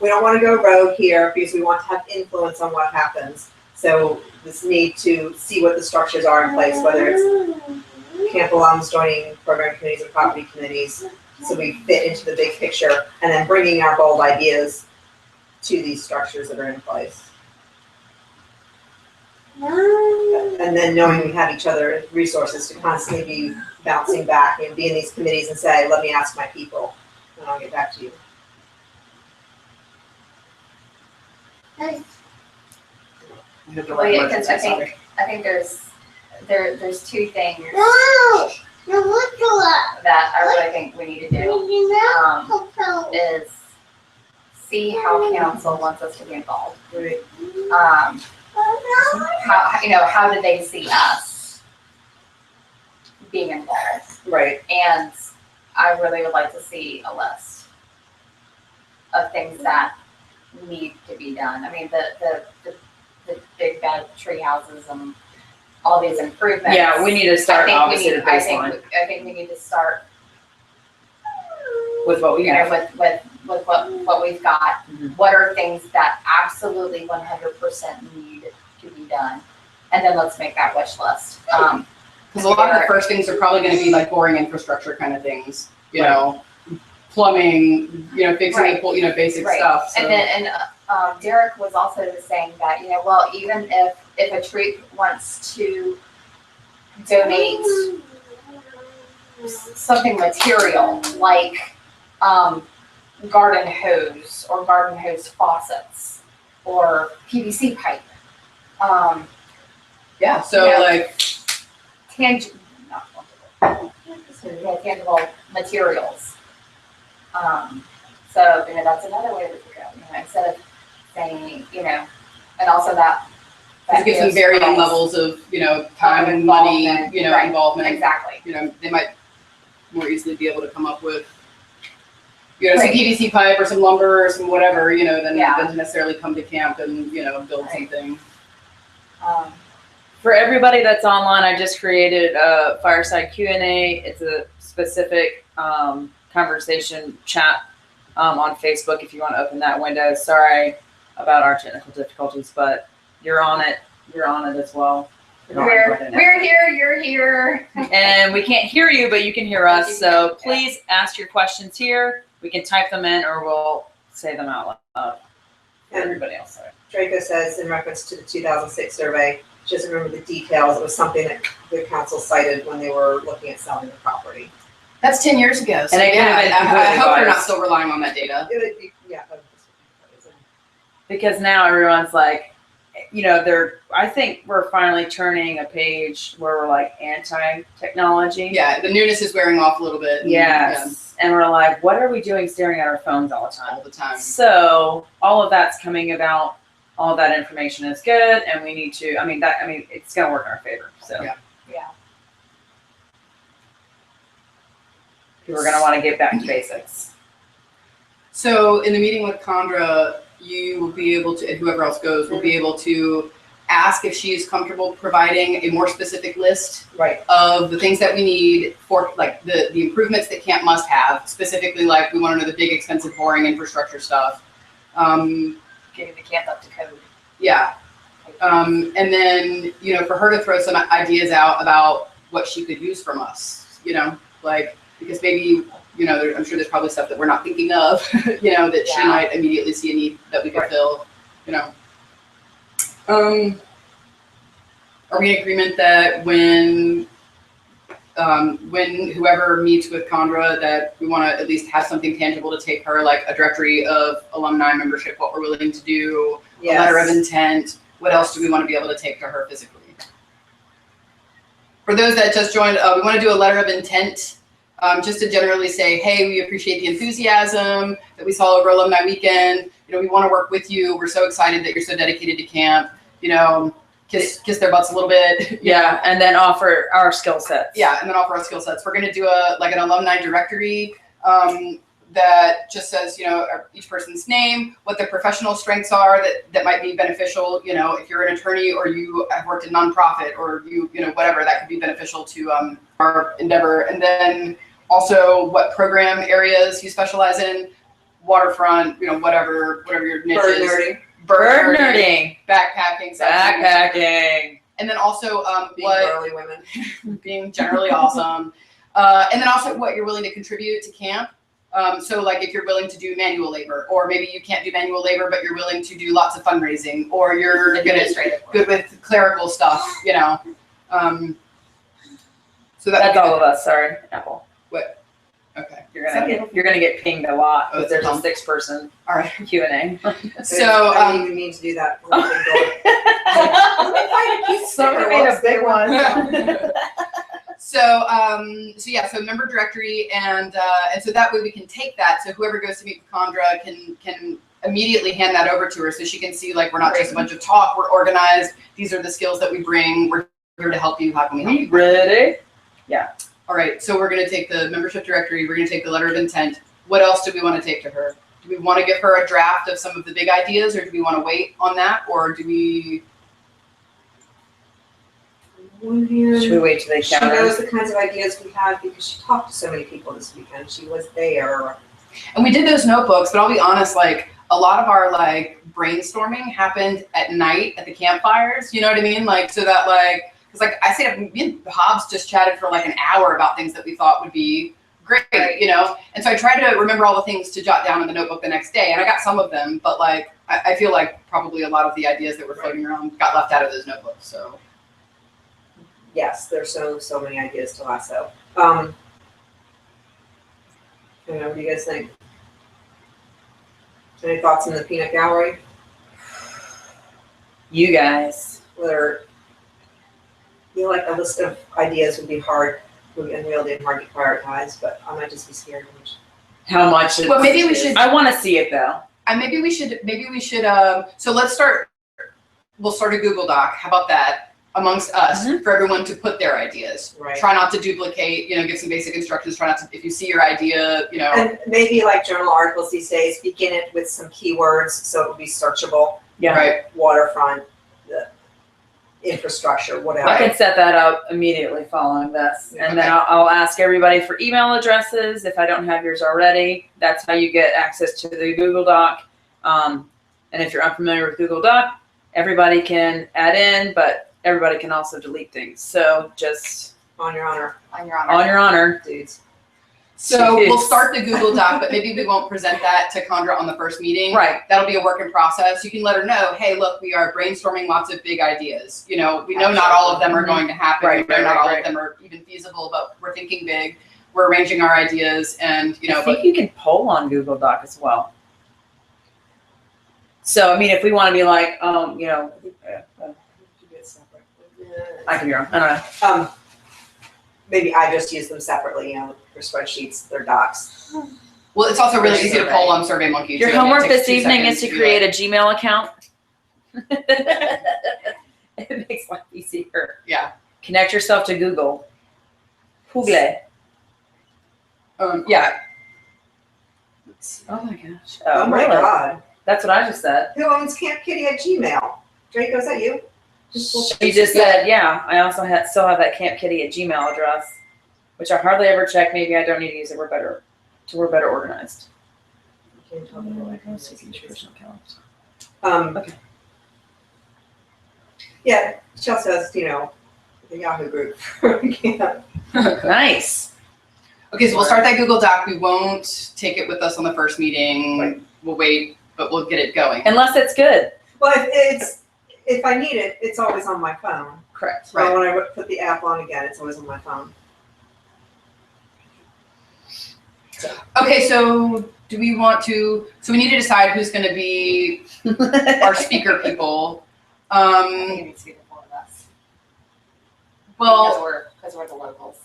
we don't want to go rogue here because we want to have influence on what happens. So this need to see what the structures are in place, whether it's camp alums joining program committees or property committees, so we fit into the big picture, and then bringing our bold ideas to these structures that are in place. And then knowing we have each other resources to constantly be bouncing back and be in these committees and say, let me ask my people, and I'll get back to you. Well, yeah, because I think there's two things that I really think we need to do. Is see how council wants us to be involved. Right. How do they see us being involved? Right. And I really would like to see a list of things that need to be done. I mean, the big bad tree houses and all these improvements. Yeah, we need to start obviously the baseline I think we need to start, with what we you know, have. with what we've got. Mhm. What are things that absolutely 100% need to be done? And then let's make that wish list. Because a lot of the first things are probably going to be like boring infrastructure kind of things, you know, plumbing, you know, fixing Right. the, you know, basic Right. stuff. So. And Derek was also saying that, you know, well, even if a troop wants to donate something material like garden hose or garden hose faucets or PVC pipe, Yeah, so Yeah. like, tangible materials. So, you know, that's another way we could go, you know, instead of saying, you know, and also that. to get some gives varying girls- levels of, you know, time and money, Involvement, you know, right. involvement. Exactly. You know, they might more easily be able to come up with, you know, some Right. PVC pipe or some lumber or some whatever, you know, than Yeah. to necessarily come to camp and, you know, build Right. something. For everybody that's online, I just created a Fireside Q&A. It's a specific conversation chat on Facebook if you want to open that window. Sorry about our technical difficulties, but you're on it. You're on it as well. We're here, you're here. And we can't hear you, but you can hear us. So please ask your questions here. We can type them in or we'll say them out loud for And everybody else. Sorry. Draco says in reference to the 2006 survey, she doesn't remember the details. It was something that the council cited when they were looking at selling the property. That's 10 years ago. So And it could have been I completely hope you're not biased. still relying on that data. It would be, yeah. Because now everyone's like, you know, I think we're finally turning a page where we're like anti-technology. Yeah, the newness is wearing off a little bit. Yes. And we're like, what are we doing staring at our phones all the Yeah, time? all the time. So all of that's coming about. All of that information is good, and we need to. It's going to work in our favor. So Yeah. Yeah. we're going to want to get back to basics. So in the meeting with Condra, you will be able to, and whoever else goes, will be able to ask if she is comfortable providing a more specific list Right. of the things that we need for, like, the improvements that camp must have. Specifically, like, we want to know the big, expensive, boring infrastructure stuff. Getting the camp up to code. Yeah. And then, you know, for her to throw some ideas out about what she could use from us, you know, like, because maybe, you know, I'm sure there's probably stuff that we're not thinking of, you know, that she Yeah. might immediately see a need that we could fill, you know. Are we in agreement that when whoever meets with Condra, that we want to at least have something tangible to take her, like a directory of alumni membership, what we're willing to do, Yes. a letter of intent, what else do we want to be able to take to her physically? For those that just joined, we want to do a letter of intent, just to generally say, hey, we appreciate the enthusiasm that we saw over Alumni Weekend. You know, we want to work with you. We're so excited that you're so dedicated to camp. You know, kiss their butts a little bit. Yeah, and then offer our skill sets. Yeah, and then offer our skill sets. We're going to do an alumni directory that just says, you know, each person's name, what their professional strengths are that might be beneficial. You know, if you're an attorney or you have worked in nonprofit or you know, whatever, that could be beneficial to our endeavor. And then also what program areas you specialize in, waterfront, you know, whatever your niche Bird is. nerding. Bird nerding. Backpacking. Backpacking. And then also Being burly women. being generally awesome. And then also what you're willing to contribute to camp. So like if you're willing to do manual labor, or maybe you can't do manual labor, but you're willing to do lots of fundraising, or you're good with clerical stuff, you know. So That's all of us. Sorry, Apple. Okay. You're gonna get pinged a lot Oh, because there's a dumb. 6-person All right. Q&A. So I didn't even mean to do that. Somebody made a big one. So so member directory, and so that way we can take that. So whoever goes to meet with Condra can immediately hand that over to her, so she can see, like, we're not just a bunch of talk. We're organized. These are the skills that we bring. We're here to help you. How can we help you? Ready? All right. So we're going to take the membership directory. We're going to take the letter of intent. What else do we want to take to her? Do we want to give her a draft of some of the big ideas, or do we want to wait on that, or do we? Should we wait till they She counter? knows the kinds of ideas we have because she talked to so many people this weekend. She was there. And we did those notebooks, but I'll be honest, like, a lot of our, like, brainstorming happened at night at the campfires. You know what I mean? Like, so that, like, because, like, I say, me and Hobbs just chatted for like an hour about things that we thought would be great, you know? And so I tried to remember all the things to jot down in the notebook the next day, and I got some of them, but, like, I feel like probably a lot of the ideas that were floating around got left out of those notebooks, so. Yes, there's so many ideas to lasso. I don't know, what do you guys think? Any thoughts on the peanut gallery? You guys. Whether you know, like a list of ideas would be hard, unwieldy and hard to prioritize, but I might just be scared of it. How much? Well, maybe we should. I want to see it though. Maybe we should. So let's start. We'll start a Google Doc. How about that? Amongst us, for everyone to put their ideas. Right. Try not to duplicate. You know, give some basic instructions. Try not to. If you see your idea, you know. And maybe like journal articles these days, begin it with some keywords so it will be searchable. Yeah. Right. Waterfront, the infrastructure, whatever. I can set that up immediately following this. Yeah. And then I'll ask everybody for email addresses if I don't have yours already. That's how you get access to the Google Doc. And if you're unfamiliar with Google Doc, everybody can add in, but everybody can also delete things. So just On your honor. On your honor. on your honor. Dudes. So we'll Dudes. start the Google Doc, but maybe we won't present that to Condra on the first meeting. Right. That'll be a work in process. You can let her know, hey, look, we are brainstorming lots of big ideas. You know, we know not all of them are going to happen. Right, We know right, not right, all right. of them are even feasible, but we're thinking big. We're arranging our ideas and, you know, I think you can poll on Google Doc as well. So I mean, if we want to be like, you know, I could be wrong. I don't know. Maybe I just use them separately, you know, for spreadsheets, they're docs. well, it's also really Your easy to survey. poll on SurveyMonkey. Your too. I mean, it homework takes this 2 evening is seconds to do create it. a Gmail account. It makes life easier. Yeah. Connect yourself to Google. Google. Yeah. Oh my gosh. Oh my really? God. That's what I just said. Who owns Camp Kitty at Gmail? Draco, is that you? She just said, yeah, I also still have that Camp Kitty at Gmail address, which I hardly ever check. Maybe I don't need to use it. We're better organized. Okay. Yeah, Chelsea has, you know, the Yahoo group for camp. Nice. Okay, so we'll start that Google Doc. We won't take it with us on the first meeting. Right. We'll wait, but we'll get it going. Unless it's good. Well, if I need it, it's always on my phone. Correct. So when I put the app on again, it's always on my phone. Okay, so do we want to, so we need to decide who's gonna be our speaker people. I think it needs to be the 4 of us. Well, Because we're the locals.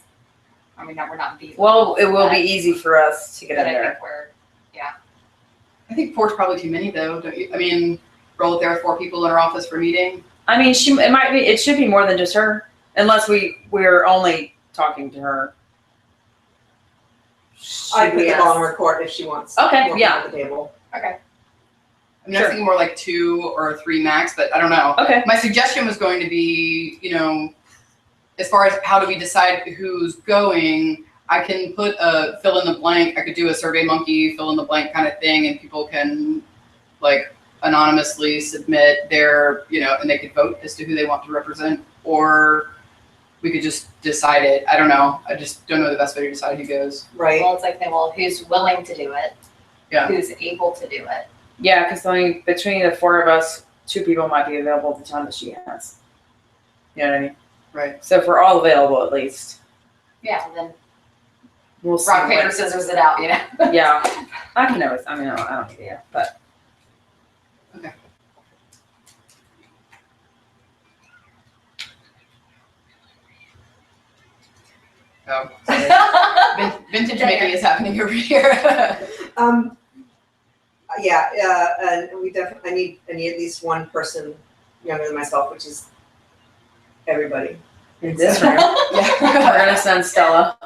I mean, we're not the Well, locals, it will but- be easy for us to get but in I there. think we're, I think 4's probably too many though, don't you? I mean, roll it there with 4 people in our office for a meeting. I mean, it should be more than just her, unless we're only talking to her. I Should put we the ask- ball in her court if she wants. Okay, more yeah. people at the table. I mean, I Sure. was thinking more like 2 or 3 max, but I don't know. Okay. My suggestion was going to be, you know, as far as how do we decide who's going, I can put a fill in the blank. I could do a SurveyMonkey fill in the blank kind of thing, and people can like anonymously submit their, you know, and they could vote as to who they want to represent, or we could just decide it. I don't know. I just don't know the best way to decide who goes. Right. well, it's like, well, who's willing to do it? Yeah. Who's able to do it? Yeah, because I mean, between the 4 of us, 2 people might be available at the time that she has. You know what I mean? Right. So if we're all available, at least Yeah, then we'll see. rock, what- paper, scissors it out, you know? Yeah, I can always. I mean, I don't need it, but Oh, vintage making is happening over here. Yeah, and we definitely, I need at least one person younger than myself, which is everybody. in this room, Yeah. we're gonna send Stella.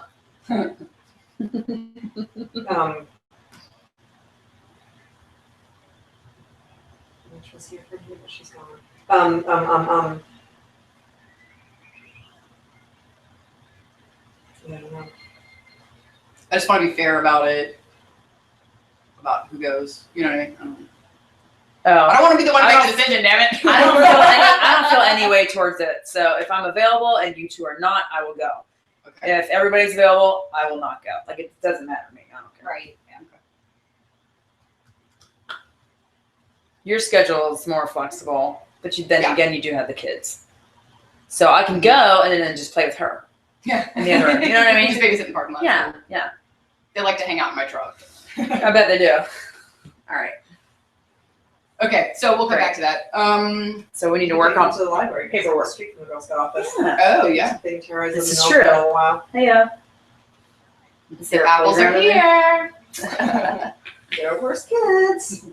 Which was here for here, but she's gone. Yeah, I don't know. I just want to be fair about it, about who goes. You know what I mean? I Oh, don't want to be the one to I make don't- the decision, damn it. I don't feel any way towards it. So if I'm available and you 2 are not, I will go. Okay. If everybody's available, I will not go. Like it doesn't matter to me. I don't care. Right, yeah. Your schedule is more flexible, but then Yeah. again, you do have the kids. So I can go and then just play with her. Yeah. In the other room, you know what I mean? Just babysit in the parking lot. Yeah, yeah. They like to hang out in my truck. I bet they do. All right. Okay, so we'll come back to that. So we need to work on. to the library. 'cause it's paperwork. across the street from the Girl Scout office. Yeah. Oh, yeah. Big terrorism. This is in true. Oakville, wow. Hey, Is there The a apples are playground in here. They're worse kids.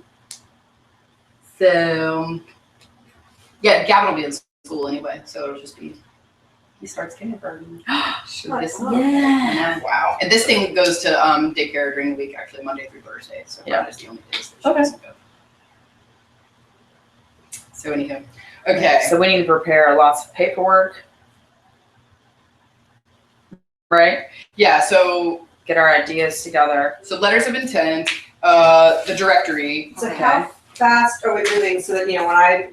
So, yeah, Gavin will be in school anyway, so it'll just be. He starts kindergarten. Shut This- up. Yeah. Wow. And this thing goes to daycare during the week, actually, Monday through Thursday. So Yeah. Friday's the only days that she Okay. doesn't go. So anyhow, okay. So we need to prepare lots of paperwork. Right? Yeah, so Get our ideas together. letters of intent, the directory. So Okay. how fast are we moving so that, you know, when I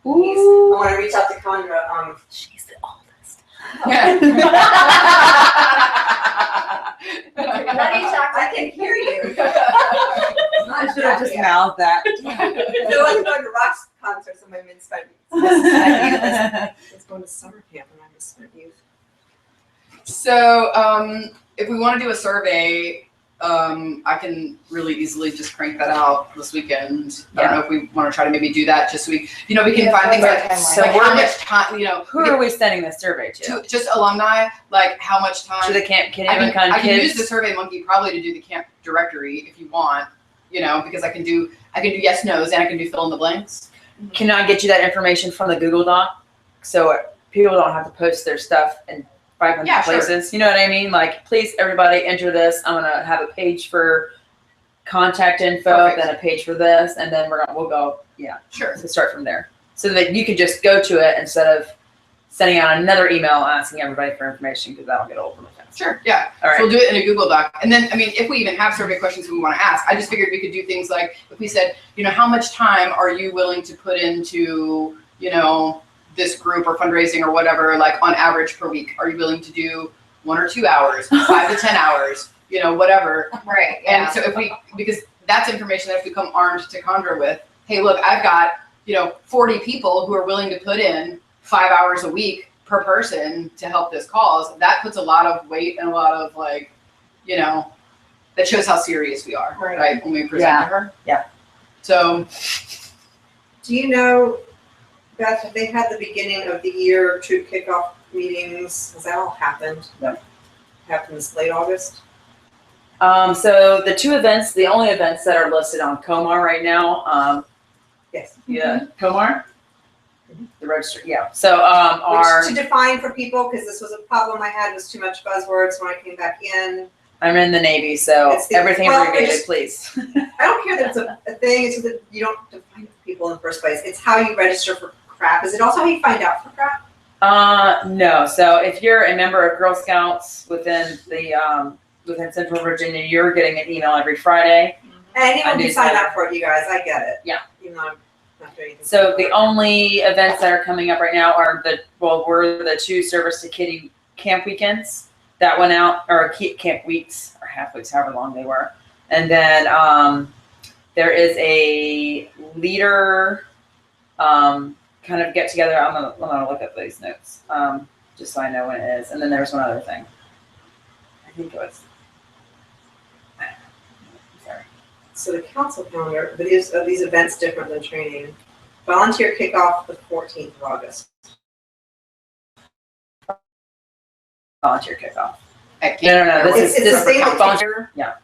I want to reach out to Condra. She's the oldest. Yeah. Let me talk. I can hear you. I should have just mouthed that. No one's going to rock concerts in my mid-studies. It's going to summer camp and I'm a student youth. So, if we want to do a survey, I can really easily just crank that out this weekend. I don't know if we want to try to maybe do that just so we can find things like, So like we're how much time, Who are we sending this survey to? just alumni, like how much time. To the Camp Kitty I Con can kids? use the Survey Monkey probably to do the camp directory if you want, because I can do yes, no's, and I can do fill in the blanks. Can I get you that information from the Google Doc? So people don't have to post their stuff in 500 Yeah, sure. places. You know what I mean? Like, please, everybody, enter this. I'm going to have a page for contact info, Perfect. then a page for this, and then we'll go, Sure. to start from there. So that you could just go to it instead of sending out another email asking everybody for information, because that'll get old really fast. Sure. Yeah. All right. So we'll do it in a Google Doc. And then, if we even have survey questions we want to ask, I just figured we could do things like, if we said, how much time are you willing to put into, this group or fundraising or whatever, like on average per week? Are you willing to do 1 or 2 hours, 5 to 10 hours, whatever? Right. And so because that's information that if we come armed to Condra with, hey, look, I've got, 40 people who are willing to put in 5 hours a week per person to help this cause, that puts a lot of weight and a lot of that shows how serious we are, right? When we present to her. Yeah. So, Do you know, Beth, have they had the beginning of the year troop kickoff meetings? Has that all happened? No. Happens late August? So the the only events that are listed on Comar right now, Yes. Comar? Mhm. The register, yeah. So, are, Which, to define for people, because this was a problem I had, was too much buzzwords when I came back in. I'm in the Navy, so It's the- everything well, abbreviated, just- please. I don't care that it's a thing, it's just that you don't define it for people in the first place. It's how you register for crap. Is it also how you find out for crap? No. So if you're a member of Girl Scouts within within Central Virginia, you're getting an email every Friday. And anyone I can do sign that. up for it, you guys, I get it. Yeah. Even though I'm not doing anything. So the only events that are coming up right now are were the 2 Service to Kitty camp weekends that went out, or camp weeks, or half weeks, however long they were. And then there is a leader kind of get together. I'm gonna look up these notes just so I know when it is. And then there's one other thing. I think it was. Sorry. So the council calendar, but are these events different than training? Volunteer kickoff the 14th of August. Volunteer kickoff. at No. camp. This It's is a thing that volunteer. Yeah.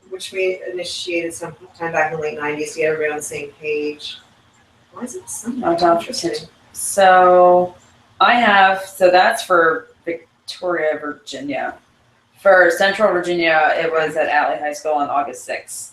which we initiated sometime back in the late 90s to get everybody on the same page. Why is it Sunday? Oh, Tom, Interesting. So that's for Victoria, Virginia. For Central Virginia, it was at Atlee High School on August 6th.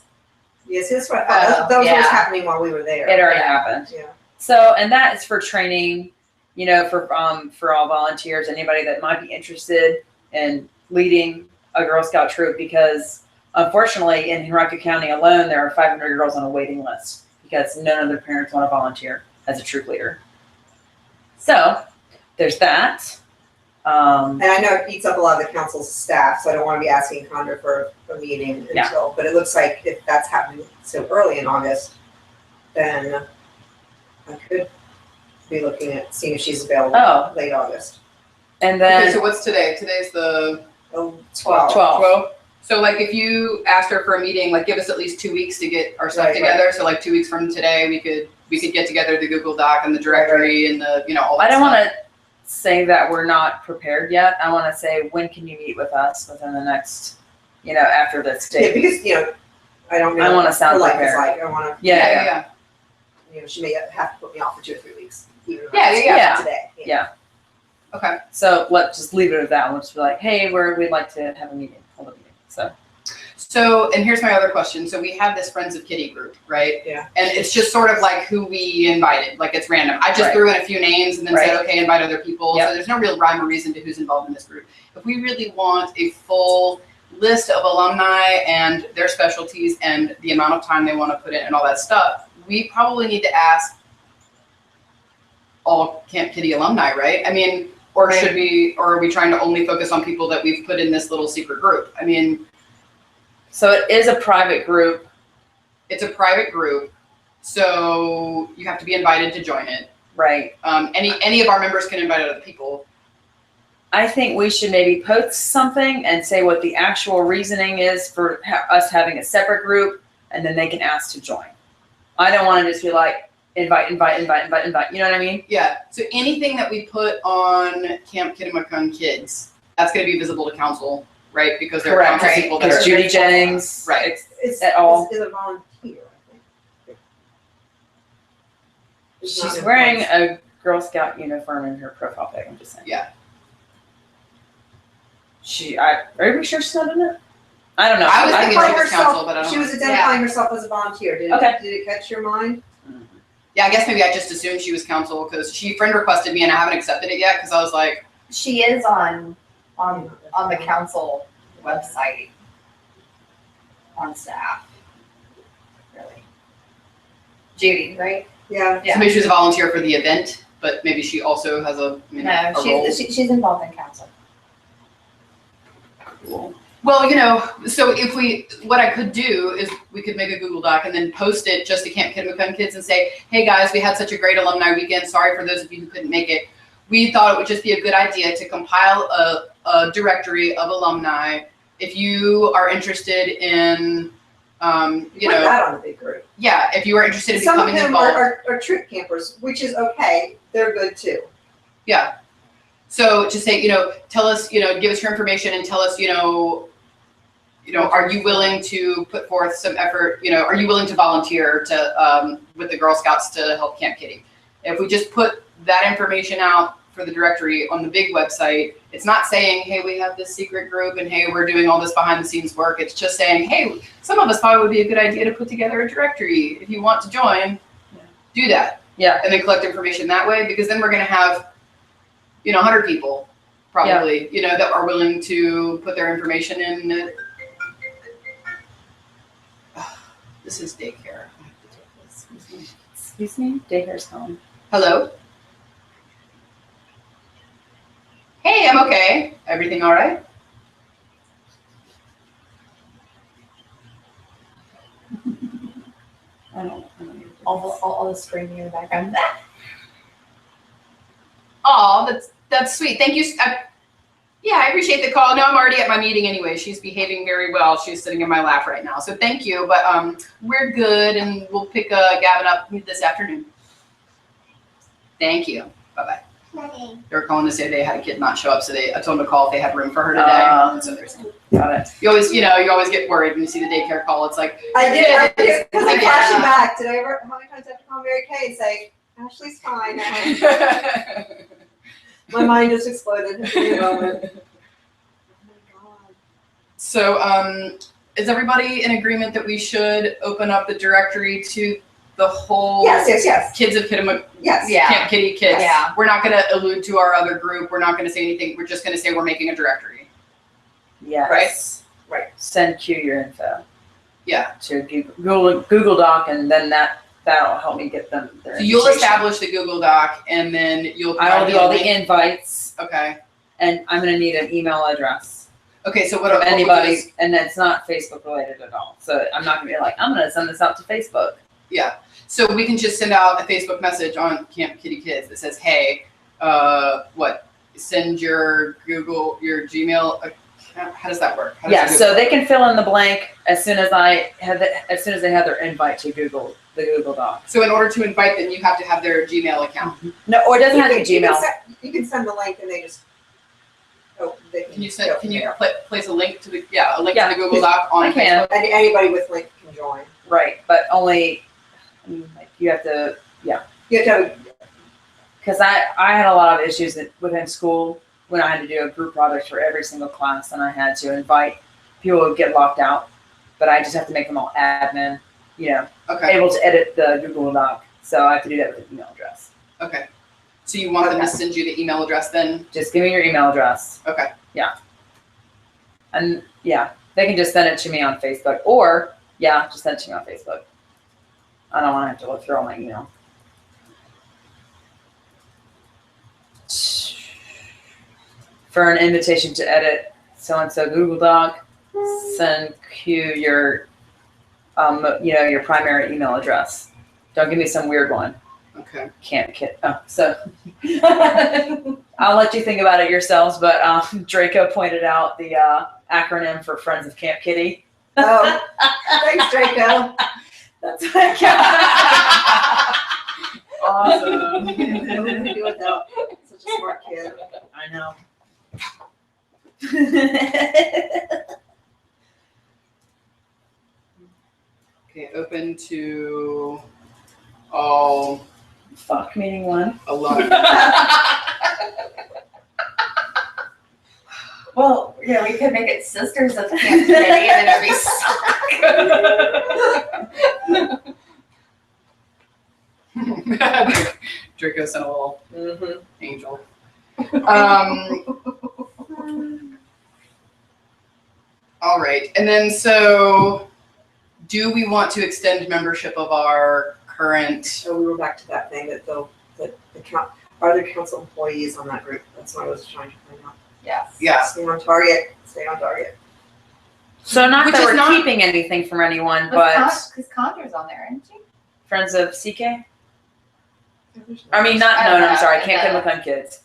Yes, that's what I thought. That was what was happening while we were there. It already happened. Yeah. So, and that is for training, for all volunteers, anybody that might be interested in leading a Girl Scout troop, because unfortunately in Henrico County alone, there are 500 girls on a waiting list because none of their parents want to volunteer as a troop leader. So there's that. And I know it eats up a lot of the council's staff, so I don't want to be asking Condra for a meeting until, but it looks like if that's happening so early in August, then I could be looking at seeing if she's available Oh. late August. And Okay, then so what's today? Today's the 12. 12. So if you asked her for a meeting, give us at least 2 weeks to get our stuff Right, together. So 2 weeks from today, we could get together the Google Doc and the directory and the all that I don't stuff. want to say that we're not prepared yet. I want to say, when can you meet with us within the next, after this Yeah, date? because, I don't know. I wanna sound what life is prepared. like. I want to, Yeah. she may have to put me off for 2 or 3 weeks. Even if Yeah, it's yeah. Today. Yeah. Okay. So let's just leave it at that. We'll just be like, hey, we'd like to have a meeting, hold a meeting. So, and here's my other question. So we have this Friends of Kitty group, right? Yeah. And it's just sort of like who we invited. It's random. I just Right. threw in a few names and then said, Right. okay, invite other people. Yep. So there's no real rhyme or reason to who's involved in this group. If we really want a full list of alumni and their specialties and the amount of time they want to put in and all that stuff, we probably need to ask all Camp Kitty alumni, right? I mean, or Right. or are we trying to only focus on people that we've put in this little secret group? I mean, So it is a private group. it's a private group, so you have to be invited to join it. Right. Any of our members can invite other people. I think we should maybe post something and say what the actual reasoning is for us having a separate group, and then they can ask to join. I don't want to just be like, invite. You know what I mean? Yeah, so anything that we put on Camp Kitimakun Kids, that's gonna be visible to council, right? Because there are Correct, council right. people that Because are. Judy Jennings. Right. It's, At all. Is a volunteer, I think. It's not She's an wearing employee. a Girl Scout uniform in her profile pic. I'm just saying. Yeah. Are you sure she's not in it? I don't know. I was She thinking identified she was council, but I don't She know. was identifying herself as a volunteer. Did Okay. it catch your mind? Yeah, I guess maybe I just assumed she was council because she friend requested me and I haven't accepted it yet because I was like, She is on the council website on staff. Really. Judy, right? Yeah. Yeah. so maybe she was a volunteer for the event, but maybe she also has a No, role. she's involved in council. Well, so what I could do is we could make a Google Doc and then post it just to Camp Kitimakun Kids and say, hey guys, we had such a great alumni weekend. Sorry for those of you who couldn't make it. We thought it would just be a good idea to compile a directory of alumni. If you are interested in, Put that on the big group. yeah, if you are interested in Some of becoming them involved. are troop campers, which is okay. They're good too. Yeah. So to say, tell us, give us your information and tell us, are you willing to put forth some effort? Are you willing to volunteer to with the Girl Scouts to help Camp Kitty? If we just put that information out for the directory on the big website, it's not saying, hey, we have this secret group and hey, we're doing all this behind the scenes work. It's just saying, hey, some of us thought it would be a good idea to put together a directory. If you want to join, do that. Yeah. And then collect information that way, because then we're going to have 100 people probably, that are willing to put their information in. This is daycare. I have to take this. Excuse me? Daycare's home. Hello? Hey, I'm okay. Everything all right? I don't know. All the screaming in the background. Oh, that's sweet. Thank you. Yeah, I appreciate the call. No, I'm already at my meeting anyway. She's behaving very well. She's sitting in my lap right now. So thank you. But we're good, and we'll pick Gavin up this afternoon. Thank you. Bye-bye. They were calling to say they had a kid not show up, so I told them to call if they had room for her today. So there's, Got it. you always get worried when you see the daycare call. It's like, I did, because I Yeah. flashed it back. Did I ever, how many times did I have to call Mary Kay and say, Ashley's fine? My mind just exploded in a moment. Oh my God. So, is everybody in agreement that we should open up the directory to the whole Yes. kids of Kitimak, Yes. Yeah. Camp Kitty kids? Yeah. We're not going to allude to our other group. We're not going to say anything. We're just going to say we're making a directory. Yes. Right. Send Q your info. Yeah. To Google Doc, and then that'll help me get them their So you'll invitation. establish the Google Doc, and then you'll. I will do all the link. invites, Okay. and I'm gonna need an email address Okay. So what from we'll do anybody, is- and it's not Facebook related at all. So I'm not gonna be like, I'm gonna send this out to Facebook. Yeah. So we can just send out a Facebook message on Camp Kitty Kids that says, "Hey, send your Gmail account." How does that work? How does Yeah, it so they can fill in the blank as soon as they have their invite to the Google Doc. So in order to invite them, you have to have their Gmail account. No, or it doesn't have to be Gmail. You can send the link and they just, they Can you go send? from Can you there. place a link to the a link Yeah. to the Google Doc on I can. Facebook? And anybody with link can join. Right, but only you have to, You have to have, because I had a lot of issues within school when I had to do a group project for every single class, and I had to invite people who would get locked out, but I just have to make them all admin, Okay. able to edit the Google Doc. So I have to do that with an email address. Okay. So you want them to Okay. send you the email address then? Just give me your email address. Okay. And they can just send it to me on Facebook, or just send it to me on Facebook. I don't want to have to look through all my email. for an invitation to edit so-and-so Google Doc, send Q your, your primary email address. Don't give me some weird one. Okay. Can't kid. Oh, so I'll let you think about it yourselves, but Draco pointed out the acronym for Friends of Camp Kitty. Oh, thanks, Draco. That's what I got. Awesome. What do we do without such a smart kid? I know. Okay, open to all Fuck, meaning one. alumni. Well, we could make it Sisters of Camp Kitty and then it'd be Draco sent a little Mm-hmm. angel. All right, and then so, do we want to extend membership of our current? So we were back to that thing that are there council employees on that group? That's what I was trying to find out. Yes. Yeah. Stay on target. Stay on target. So not Which that is we're not- keeping anything from anyone, but Because Condra's on there, isn't she? Friends of CK? I mean, not, no, I'm sorry, Camp Kinlicon Kids.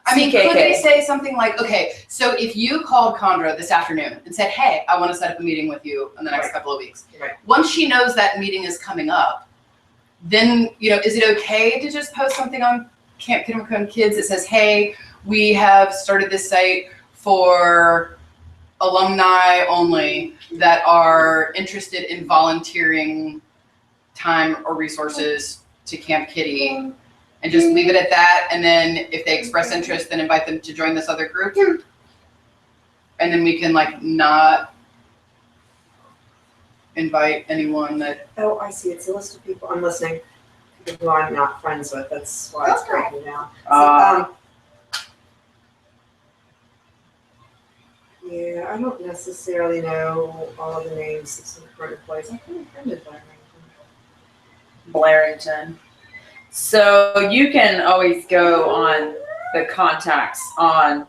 I mean, could we CKK. say something like, okay, so if you called Condra this afternoon and said, hey, I want to set up a meeting with you in the next Right. couple of weeks. Right. Once she knows that meeting is coming up, then, is it okay to just post something on Camp Kinlicon Kids that says, hey, we have started this site for alumni only that are interested in volunteering time or resources to Camp Kitty, and just leave it at that, and then if they express interest, then invite them to join this other group. And then we can not invite anyone that, Oh, I see. It's a list of people. I'm listening. People who I'm not friends with. That's why it's breaking down. So, yeah, I don't necessarily know all of the names of some current employees. I'm kind of offended by them. Blarington. So you can always go on the contacts on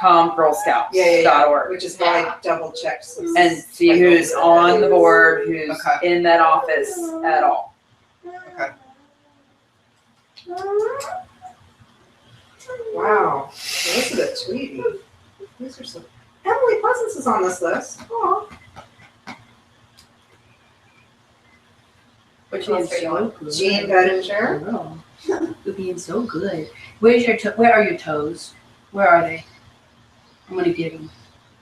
comgirlscouts.org Which is why I double checked. and see who's on the board, who's Okay. in that office at all. okay. Wow. Elizabeth Tweedy. These are some. Emily Pleasance is on this list. Oh. Which ones are you on? Jean Bettinger. Girl, you're being so good. Where are your toes? Where are they? I'm gonna get them.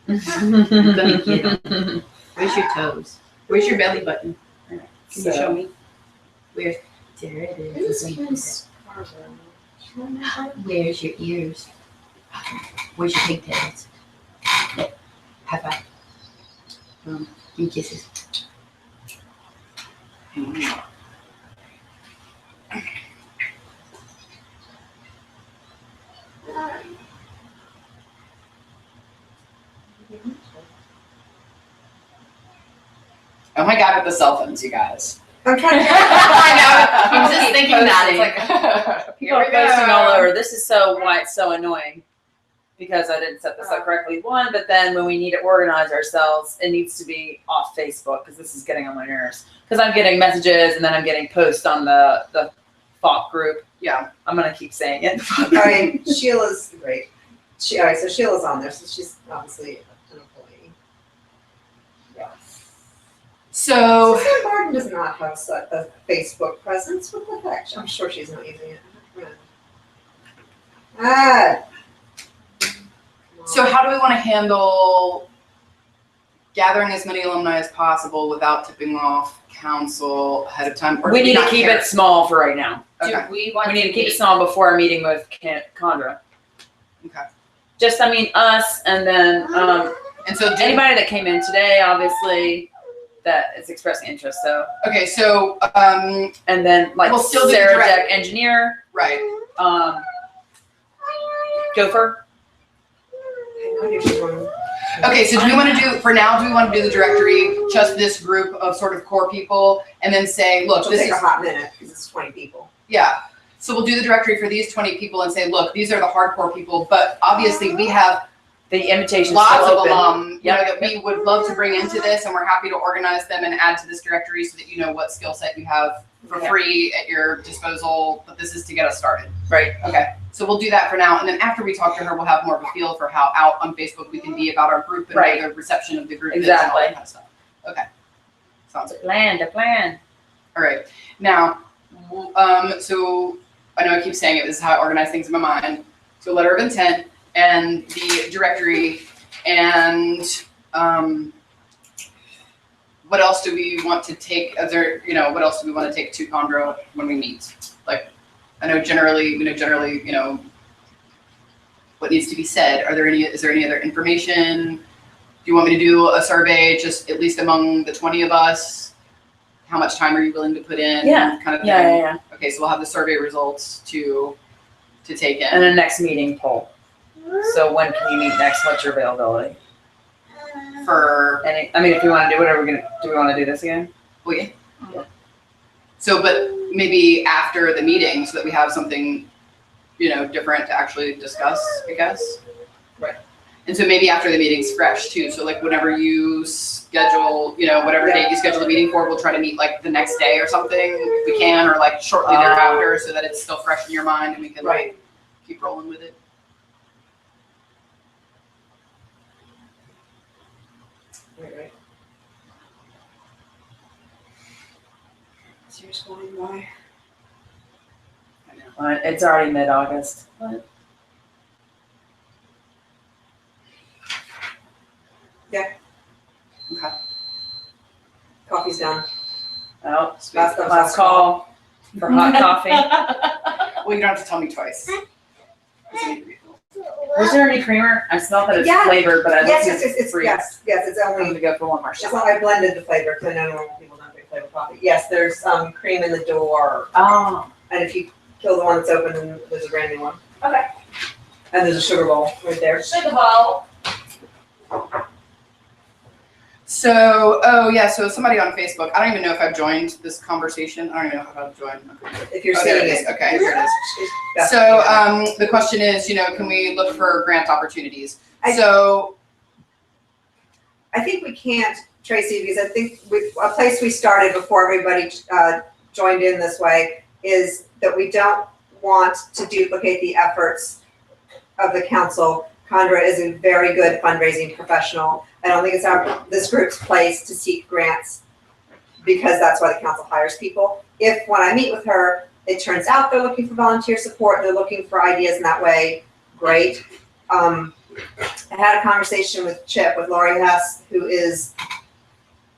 Gonna get them. Where's your toes? Where's your belly button? Can you show me? Where's there it is. Where's your ears? Where's your pigtails? High five. And kisses. Oh my God, with the cell phones, you guys. I'm trying to. I I was just thinking that. It's like, People are posting all over. This is why it's so annoying. Because I didn't set this up correctly. One, but then when we need to organize ourselves, it needs to be off Facebook because this is getting on my nerves. Because I'm getting messages and then I'm getting posts on the FOC group. Yeah. I'm gonna keep saying it. All right, Sheila's great. All right, so Sheila's on there, so she's obviously an employee. Yes. So, Suzanne Barton does not have a Facebook presence. What the heck? I'm sure she's not using it. so how do we want to handle gathering as many alumni as possible without tipping off council ahead of time? Or We do need to not keep care? it small for right now. Okay. Do we want We need to keep it meet- small before our meeting with Condra. Okay. Just, us, and then And so, anybody that came in today, obviously, that is expressing interest. So, okay, so, and then We'll still do the Sarah direct- Jack Engineer, right. Gopher. Okay, so do we want to do, for now, do we want to do the directory, just this group of sort of core people, and then say, look, It'll this take is, a hot minute because it's 20 people. yeah. So we'll do the directory for these 20 people and say, look, these are the hardcore people, but obviously we have The invitation's lots still of open. them, that we would love to bring into this, and we're happy to organize them and add to this directory so that you know what skill set you have for free at your disposal, but this is to get us started. Right. Okay, so we'll do that for now, and then after we talk to her, we'll have more of a feel for how out on Facebook we can be about our group and Right. what the reception of the group Exactly. is and all that kind of stuff. Okay, sounds good. The plan. All right, now, so I know I keep saying it, this is how I organize things in my mind. So letter of intent and the directory, and what else do we want to take? What else do we want to take to Condra when we meet? Like, I know generally, what needs to be said. Is there any other information? Do you want me to do a survey, just at least among the 20 of us? How much time are you willing to put in? Yeah. Kind of thing. Yeah. Okay, so we'll have the survey results to take in. And a next meeting poll. So when can you meet next? What's your availability? For if you want to do whatever do we want to do this again? yeah. So, but maybe after the meeting, so that we have something, different to actually discuss, I guess. Right. And so maybe after the meeting's fresh too. So like whenever you schedule, whatever date you schedule the meeting for, we'll try to meet like the next day or something if we can, or like shortly thereafter, so that it's still fresh in your mind and we can like keep rolling with it. Right. So you're just wondering why? I know. It's already mid-August. Okay. Coffee's done. Oh, Sweet. last call for hot coffee. Well, you don't have to tell me twice. Was there any creamer? I smell that it's Yeah. flavored, but I don't Yes, think it's free. yes, it's I'm only, gonna go for one more it's shot. not, I blended the flavor, because I know normal people don't drink flavored coffee. Yes, there's cream in the door, Oh, and if you kill the one that's open, then there's a brand new one. Okay. And there's a sugar bowl right there. Sugar bowl. So, so somebody on Facebook, I don't even know if I've joined this conversation. I don't even know how to join. Okay. If you're There seeing it is. it. Okay, here it is. That's- So, the question is, can we look for grant opportunities? I think we can't, Tracy, because I think a place we started before everybody joined in this way is that we don't want to duplicate the efforts of the council. Condra is a very good fundraising professional. I don't think it's this group's place to seek grants, because that's why the council hires people. If when I meet with her, it turns out they're looking for volunteer support, they're looking for ideas in that way, great. I had a conversation with Chip, with Lori Hess, who's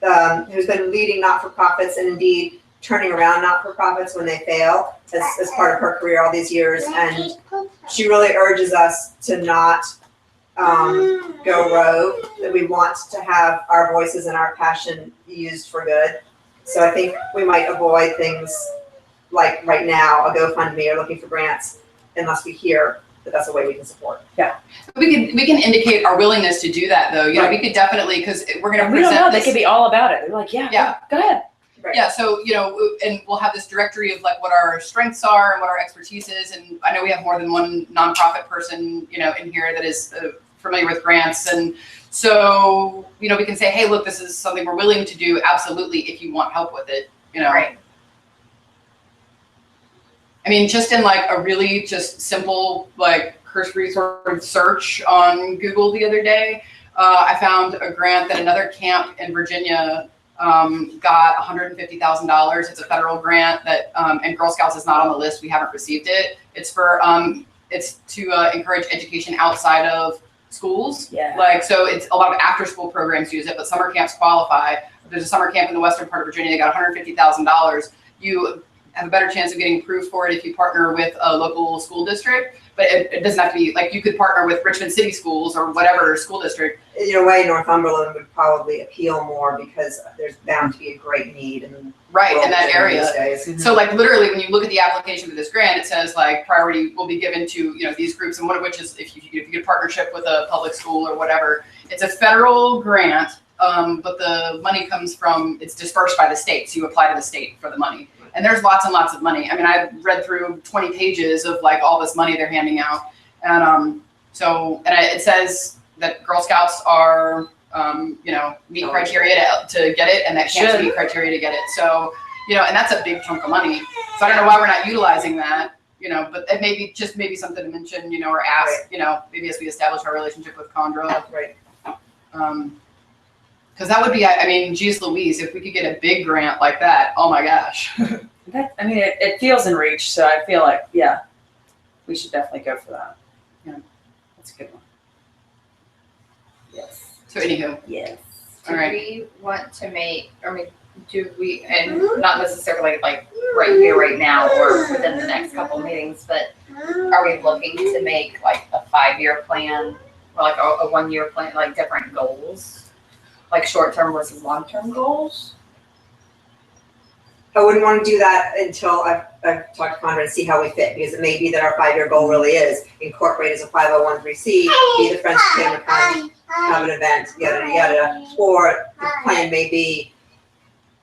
been leading not-for-profits and indeed turning around not-for-profits when they fail as part of her career all these years. And she really urges us to not go rogue, that we want to have our voices and our passion used for good. So I think we might avoid things like right now, a GoFundMe or looking for grants, unless we hear that that's a way we can support. we can indicate our willingness to do that, though. We could definitely, because we're going to we don't present know. They this. could be all about it. They're like, Yeah. go ahead. Yeah, so, and we'll have this directory of like what our strengths are and what our expertise is. And I know we have more than one nonprofit person, in here that is familiar with grants. And so, we can say, hey, look, this is something we're willing to do. Absolutely. If you want help with it, Right. I mean, just in like a really just simple, like cursory sort of search on Google the other day, I found a grant that another camp in Virginia got $150,000. It's a federal grant that, and Girl Scouts is not on the list. We haven't received it. It's for, it's to encourage education outside of schools. Yeah. So it's a lot of after school programs use it, but summer camps qualify. There's a summer camp in the western part of Virginia. They got $150,000. You have a better chance of getting approved for it if you partner with a local school district, but it doesn't have to be, like, you could partner with Richmond City Schools or whatever school district. In a way, Northumberland would probably appeal more because there's bound to be a great need in that area. these days. So like literally when you look at the application for this grant, it says like priority will be given to, these groups, and one of which is if you get a partnership with a public school or whatever. It's a federal grant, but the money comes from, it's dispersed by the state. So you apply to the state for the money. And there's lots and lots of money. I mean, I read through 20 pages of like all this money they're handing out. And it says that Girl Scouts are, meet criteria to get it, and that camps meet criteria to get it. So, and that's a big chunk of money. So I don't know why we're not utilizing that, but it maybe something to mention, or ask, maybe as we establish our relationship with Condra. Right. Because that would be, I mean, geez Louise, if we could get a big grant like that, oh my gosh. It feels in reach, so I feel like, yeah, we should definitely go for that. Yeah. That's a good one. Yes. So anywho, Yes. Do All right. we want to make, do we, and not necessarily like right here, right now, or within the next couple meetings, but are we looking to make like a 5-year plan or like a 1-year plan, like different goals? Like short-term versus long-term goals? I wouldn't want to do that until I've talked to Condra and see how we fit, because it may be that our 5-year goal really is incorporate as a 501(c)(3), be the Friends of Family Fund, have an event, yada, yada. Or the plan may be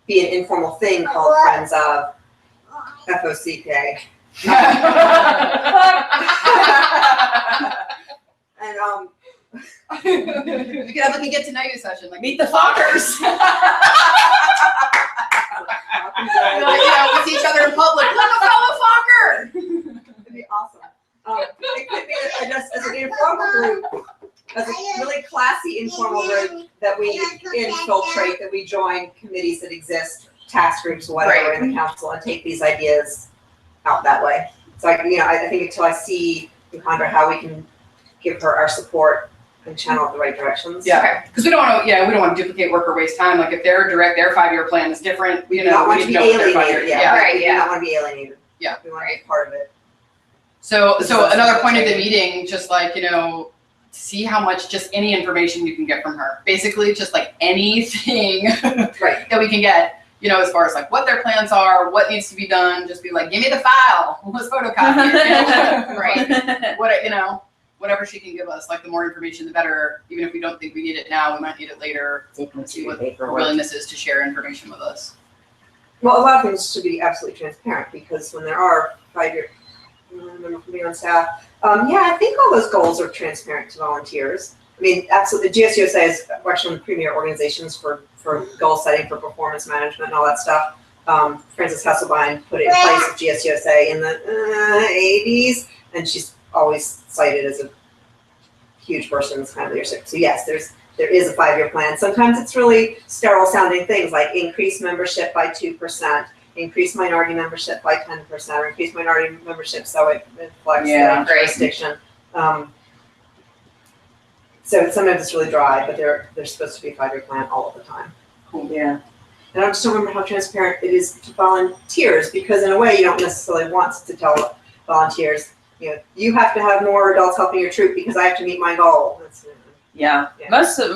an informal thing called Friends of FOCK. And we could have like a get to know you session, like Meet the Fockers. with each other in public. Look, a fellow Fokker. it'd be awesome. It could be just as an informal group, as a really classy informal group that we infiltrate, that we join committees that exist, task groups, whatever, in the council, and take these ideas out that way. So I think until I see in Condra how we can give her our support and channel it the right directions. Yeah, because we don't want to duplicate work or waste time. Like if their 5-year plan is different, We do not want to be alienated. Right, We do not want to be alienated. Yeah. We want to be part of it. So another point of the meeting, just like, see how much just any information you can get from her. Basically, just like anything Right. that we can get, as far as like what their plans are, what needs to be done. Just be like, give me the file. Let's photocopy it. Right. Whatever she can give us, like the more information, the better. Even if we don't think we need it now, we might need it later. See what her willingness is to share information with us. Well, a lot of things should be absolutely transparent, because when there are 5-year, I remember from being on staff, I think all those goals are transparent to volunteers. I mean, absolutely, GSUSA is actually one of the premier organizations for goal setting, for performance management and all that stuff. Frances Hesselbein put it in place at GSUSA in the 80s, and she's always cited as a huge person in this kind of leadership. So yes, there is a 5-year plan. Sometimes it's really sterile sounding things like increase membership by 2%, increase minority membership by 10%, or increase minority membership so it reflects the jurisdiction. So sometimes it's really dry, but there's supposed to be a 5-year plan all of the time. Yeah. And I just don't remember how transparent it is to volunteers, because in a way you don't necessarily want to tell volunteers, you have to have more adults helping your troop because I have to meet my goal. Yeah. Half the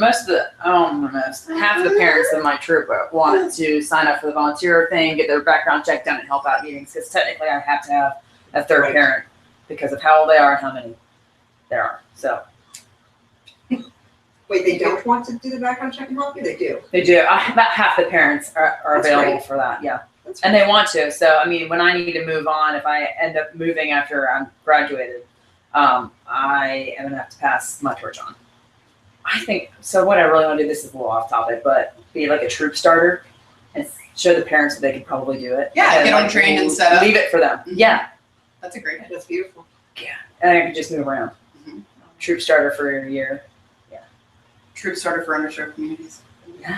parents in my troop wanted to sign up for the volunteer thing, get their background check done, and help out meetings, because technically I have to have a third parent because of how old they are and how many there are. So. Wait, they don't want to do the background check and help you? They do. They do. About half the parents are available for that. Yeah. And they want to. So, I mean, when I need to move on, if I end up moving after I'm graduated, I am going to have to pass my torch on. I think, so what I really want to do, this is a little off topic, but be like a troop starter and show the parents that they could probably do it. Yeah, and get them trained and set up. Leave it for them. Yeah. That's a great idea. That's beautiful. Yeah. And I could just move around. Mm-hmm. Troop starter for a year. Troop starter for underserved communities. Yeah.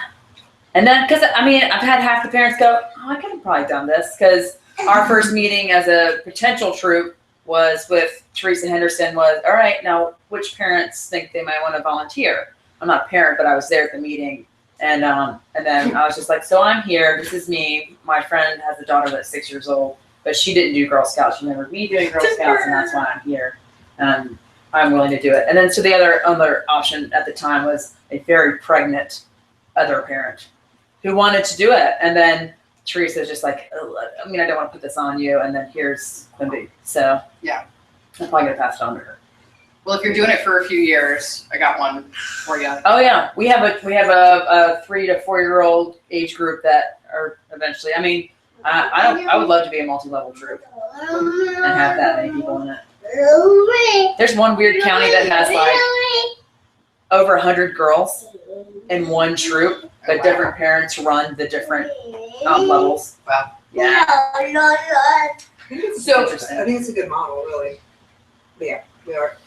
And then, because I mean, I've had half the parents go, I could have probably done this, because our first meeting as a potential troop was with Teresa Henderson was, all right, now which parents think they might want to volunteer? I'm not a parent, but I was there at the meeting. And then I was just like, so I'm here, this is me. My friend has a daughter that's 6 years old, but she didn't do Girl Scouts. She remembered me doing Girl Scouts, and that's why I'm here. I'm willing to do it. And then so the other option at the time was a very pregnant other parent who wanted to do it. And then Teresa's just like, I don't want to put this on you. And then here's Quimby. So yeah, I'm probably gonna pass it on to her. Well, if you're doing it for a few years, I got one for you. Oh yeah, we have a 3 to 4 year old age group that are eventually. I mean, I would love to be a multi-level troop and have that many people in it. There's one weird county that has like over 100 girls in one troop, but different parents run the different levels. Wow. Yeah. So I think it's a good model, really. But yeah, we are.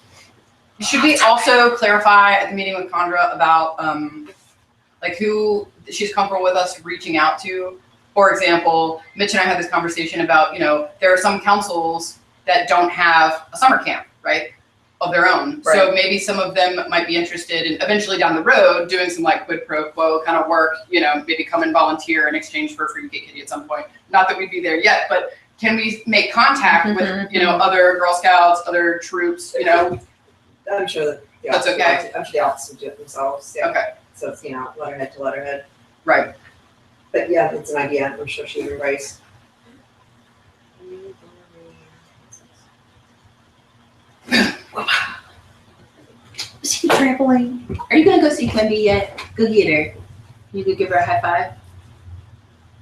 should we also clarify at the meeting with Condra about like who she's comfortable with us reaching out to? For example, Mitch and I had this conversation about, there are some councils that don't have a summer camp, right, of their own. Right. So maybe some of them might be interested in eventually down the road doing some like quid pro quo kind of work, maybe come and volunteer in exchange for a free cake kitty at some point. Not that we'd be there yet, but can we make contact with, other Girl Scouts, other troops, I'm sure that the That's officers okay. I'm sure the officers do it themselves. Yeah. Okay, So it's letterhead to letterhead. right. But yeah, it's an idea. I'm sure she would embrace. She trampoline. Are you gonna go see Quimby yet? Go get her. You could give her a high five.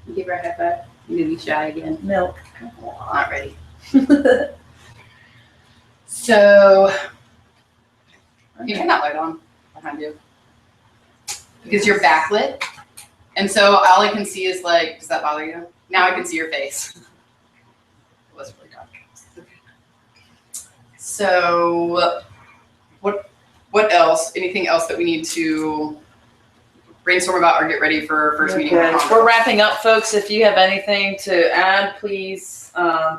You give her a high five. You're gonna be shy again. Milk. Not ready. So, you turn that light on behind you. Because you're backlit. And so all I can see is like, does that bother you? Now I can see your face. It was really dark. So, what else? Anything else that we need to brainstorm about or get ready for first meeting? Okay. We're wrapping up, folks. If you have anything to add, please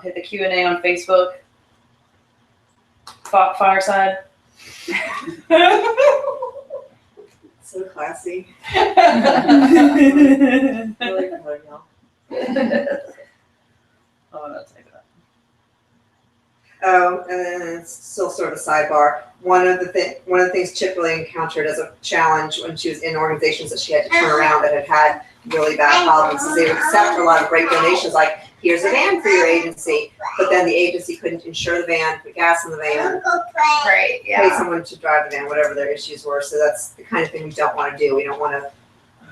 hit the Q&A on Facebook. Fireside. So classy. Oh, Really proud of y'all. no, take that. Oh, and then it's still sort of a sidebar. One of the things Chip really encountered as a challenge when she was in organizations that she had to turn around that had really bad problems is they would accept a lot of great donations, like here's a van for your agency, but then the agency couldn't insure the van, put gas in the van, Right, pay yeah. someone to drive the van, whatever their issues were. So that's the kind of thing we don't want to do. We don't want to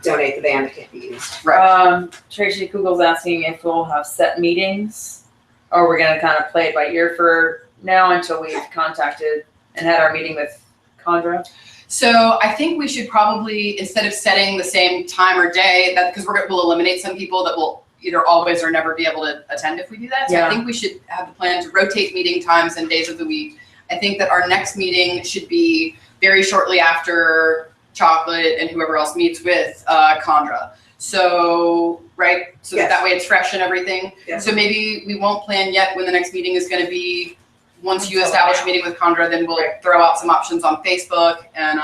donate the van that can't be used. Right. Tracy Kugel's asking if we'll have set meetings, or we're gonna kind of play it by ear for now until we've contacted and had our meeting with Condra. So I think we should probably, instead of setting the same time or day, because we'll eliminate some people that will either always or never be able to attend if we do that. So Yeah. I think we should have the plan to rotate meeting times and days of the week. I think that our next meeting should be very shortly after Chocolate and whoever else meets with Condra. So, right? So Yes. that way it's fresh and everything. Yes. So maybe we won't plan yet when the next meeting is going to be. Once you Until establish now. a meeting with Condra, then we'll throw out some options on Facebook and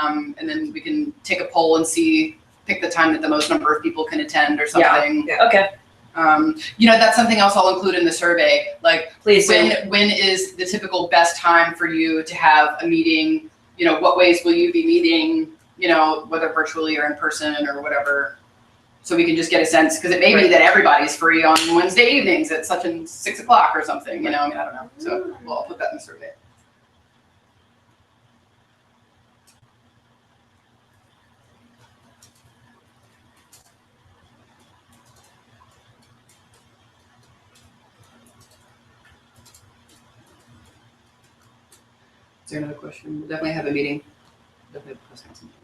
then we can take a poll and pick the time that the most number of people can attend or something. Yeah. Okay, That's something else I'll include in the survey. Like please do. when is the typical best time for you to have a meeting? What ways will you be meeting, whether virtually or in person or whatever. So we can just get a sense, because it may be that everybody's free on Wednesday evenings at such and 6 o'clock or something, I don't know. So I'll put that in the survey. Is there another question? We'll definitely have a meeting. Definitely have a press council meeting.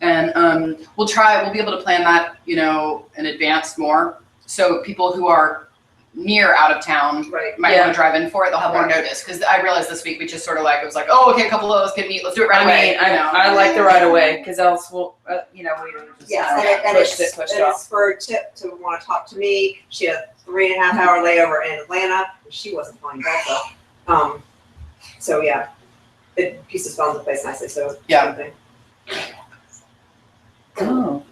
And we'll be able to plan that, in advance more. So people who are near out of town Right. might Yeah. want to drive in for it. They'll have more notice. Because I realized this week we just sort of it was like, oh, okay, a couple of us can meet. Let's do it right away. I like the right away, because else we'll, we just Yes, and pushed it's off. for Tip to want to talk to me. She had a 3.5 hour layover in Atlanta. And she wasn't flying Delta. So yeah, it pieces found the place nicely. So Yeah. same thing. Oh.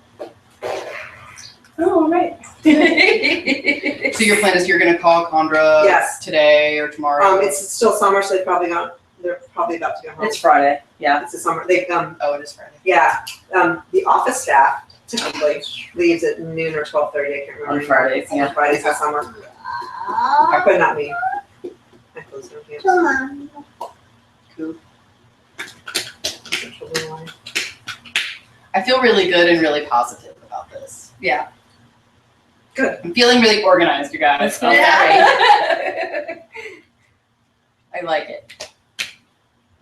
Oh, right. So your plan is you're going to call Condra Yes. today or tomorrow? It's still summer, so they're probably about to go home. It's Friday, yeah. It's the summer. Oh, it is Friday. Yeah. The office staff typically leaves at noon or 12:30. I can't remember. On anymore. Fridays, yeah. On Fridays this summer. But not me. I closed no camps. Cool. Central Blue Line. I feel really good and really positive about this. Yeah. Good. I'm feeling really organized, you guys. That's Yeah. I like it.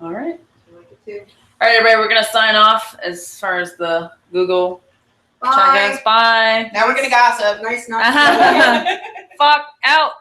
All right. I like it too. All right, everybody, we're going to sign off as far as the Google chat Bye. goes. Bye. Now we're gonna gossip. Nice not. Fuck out.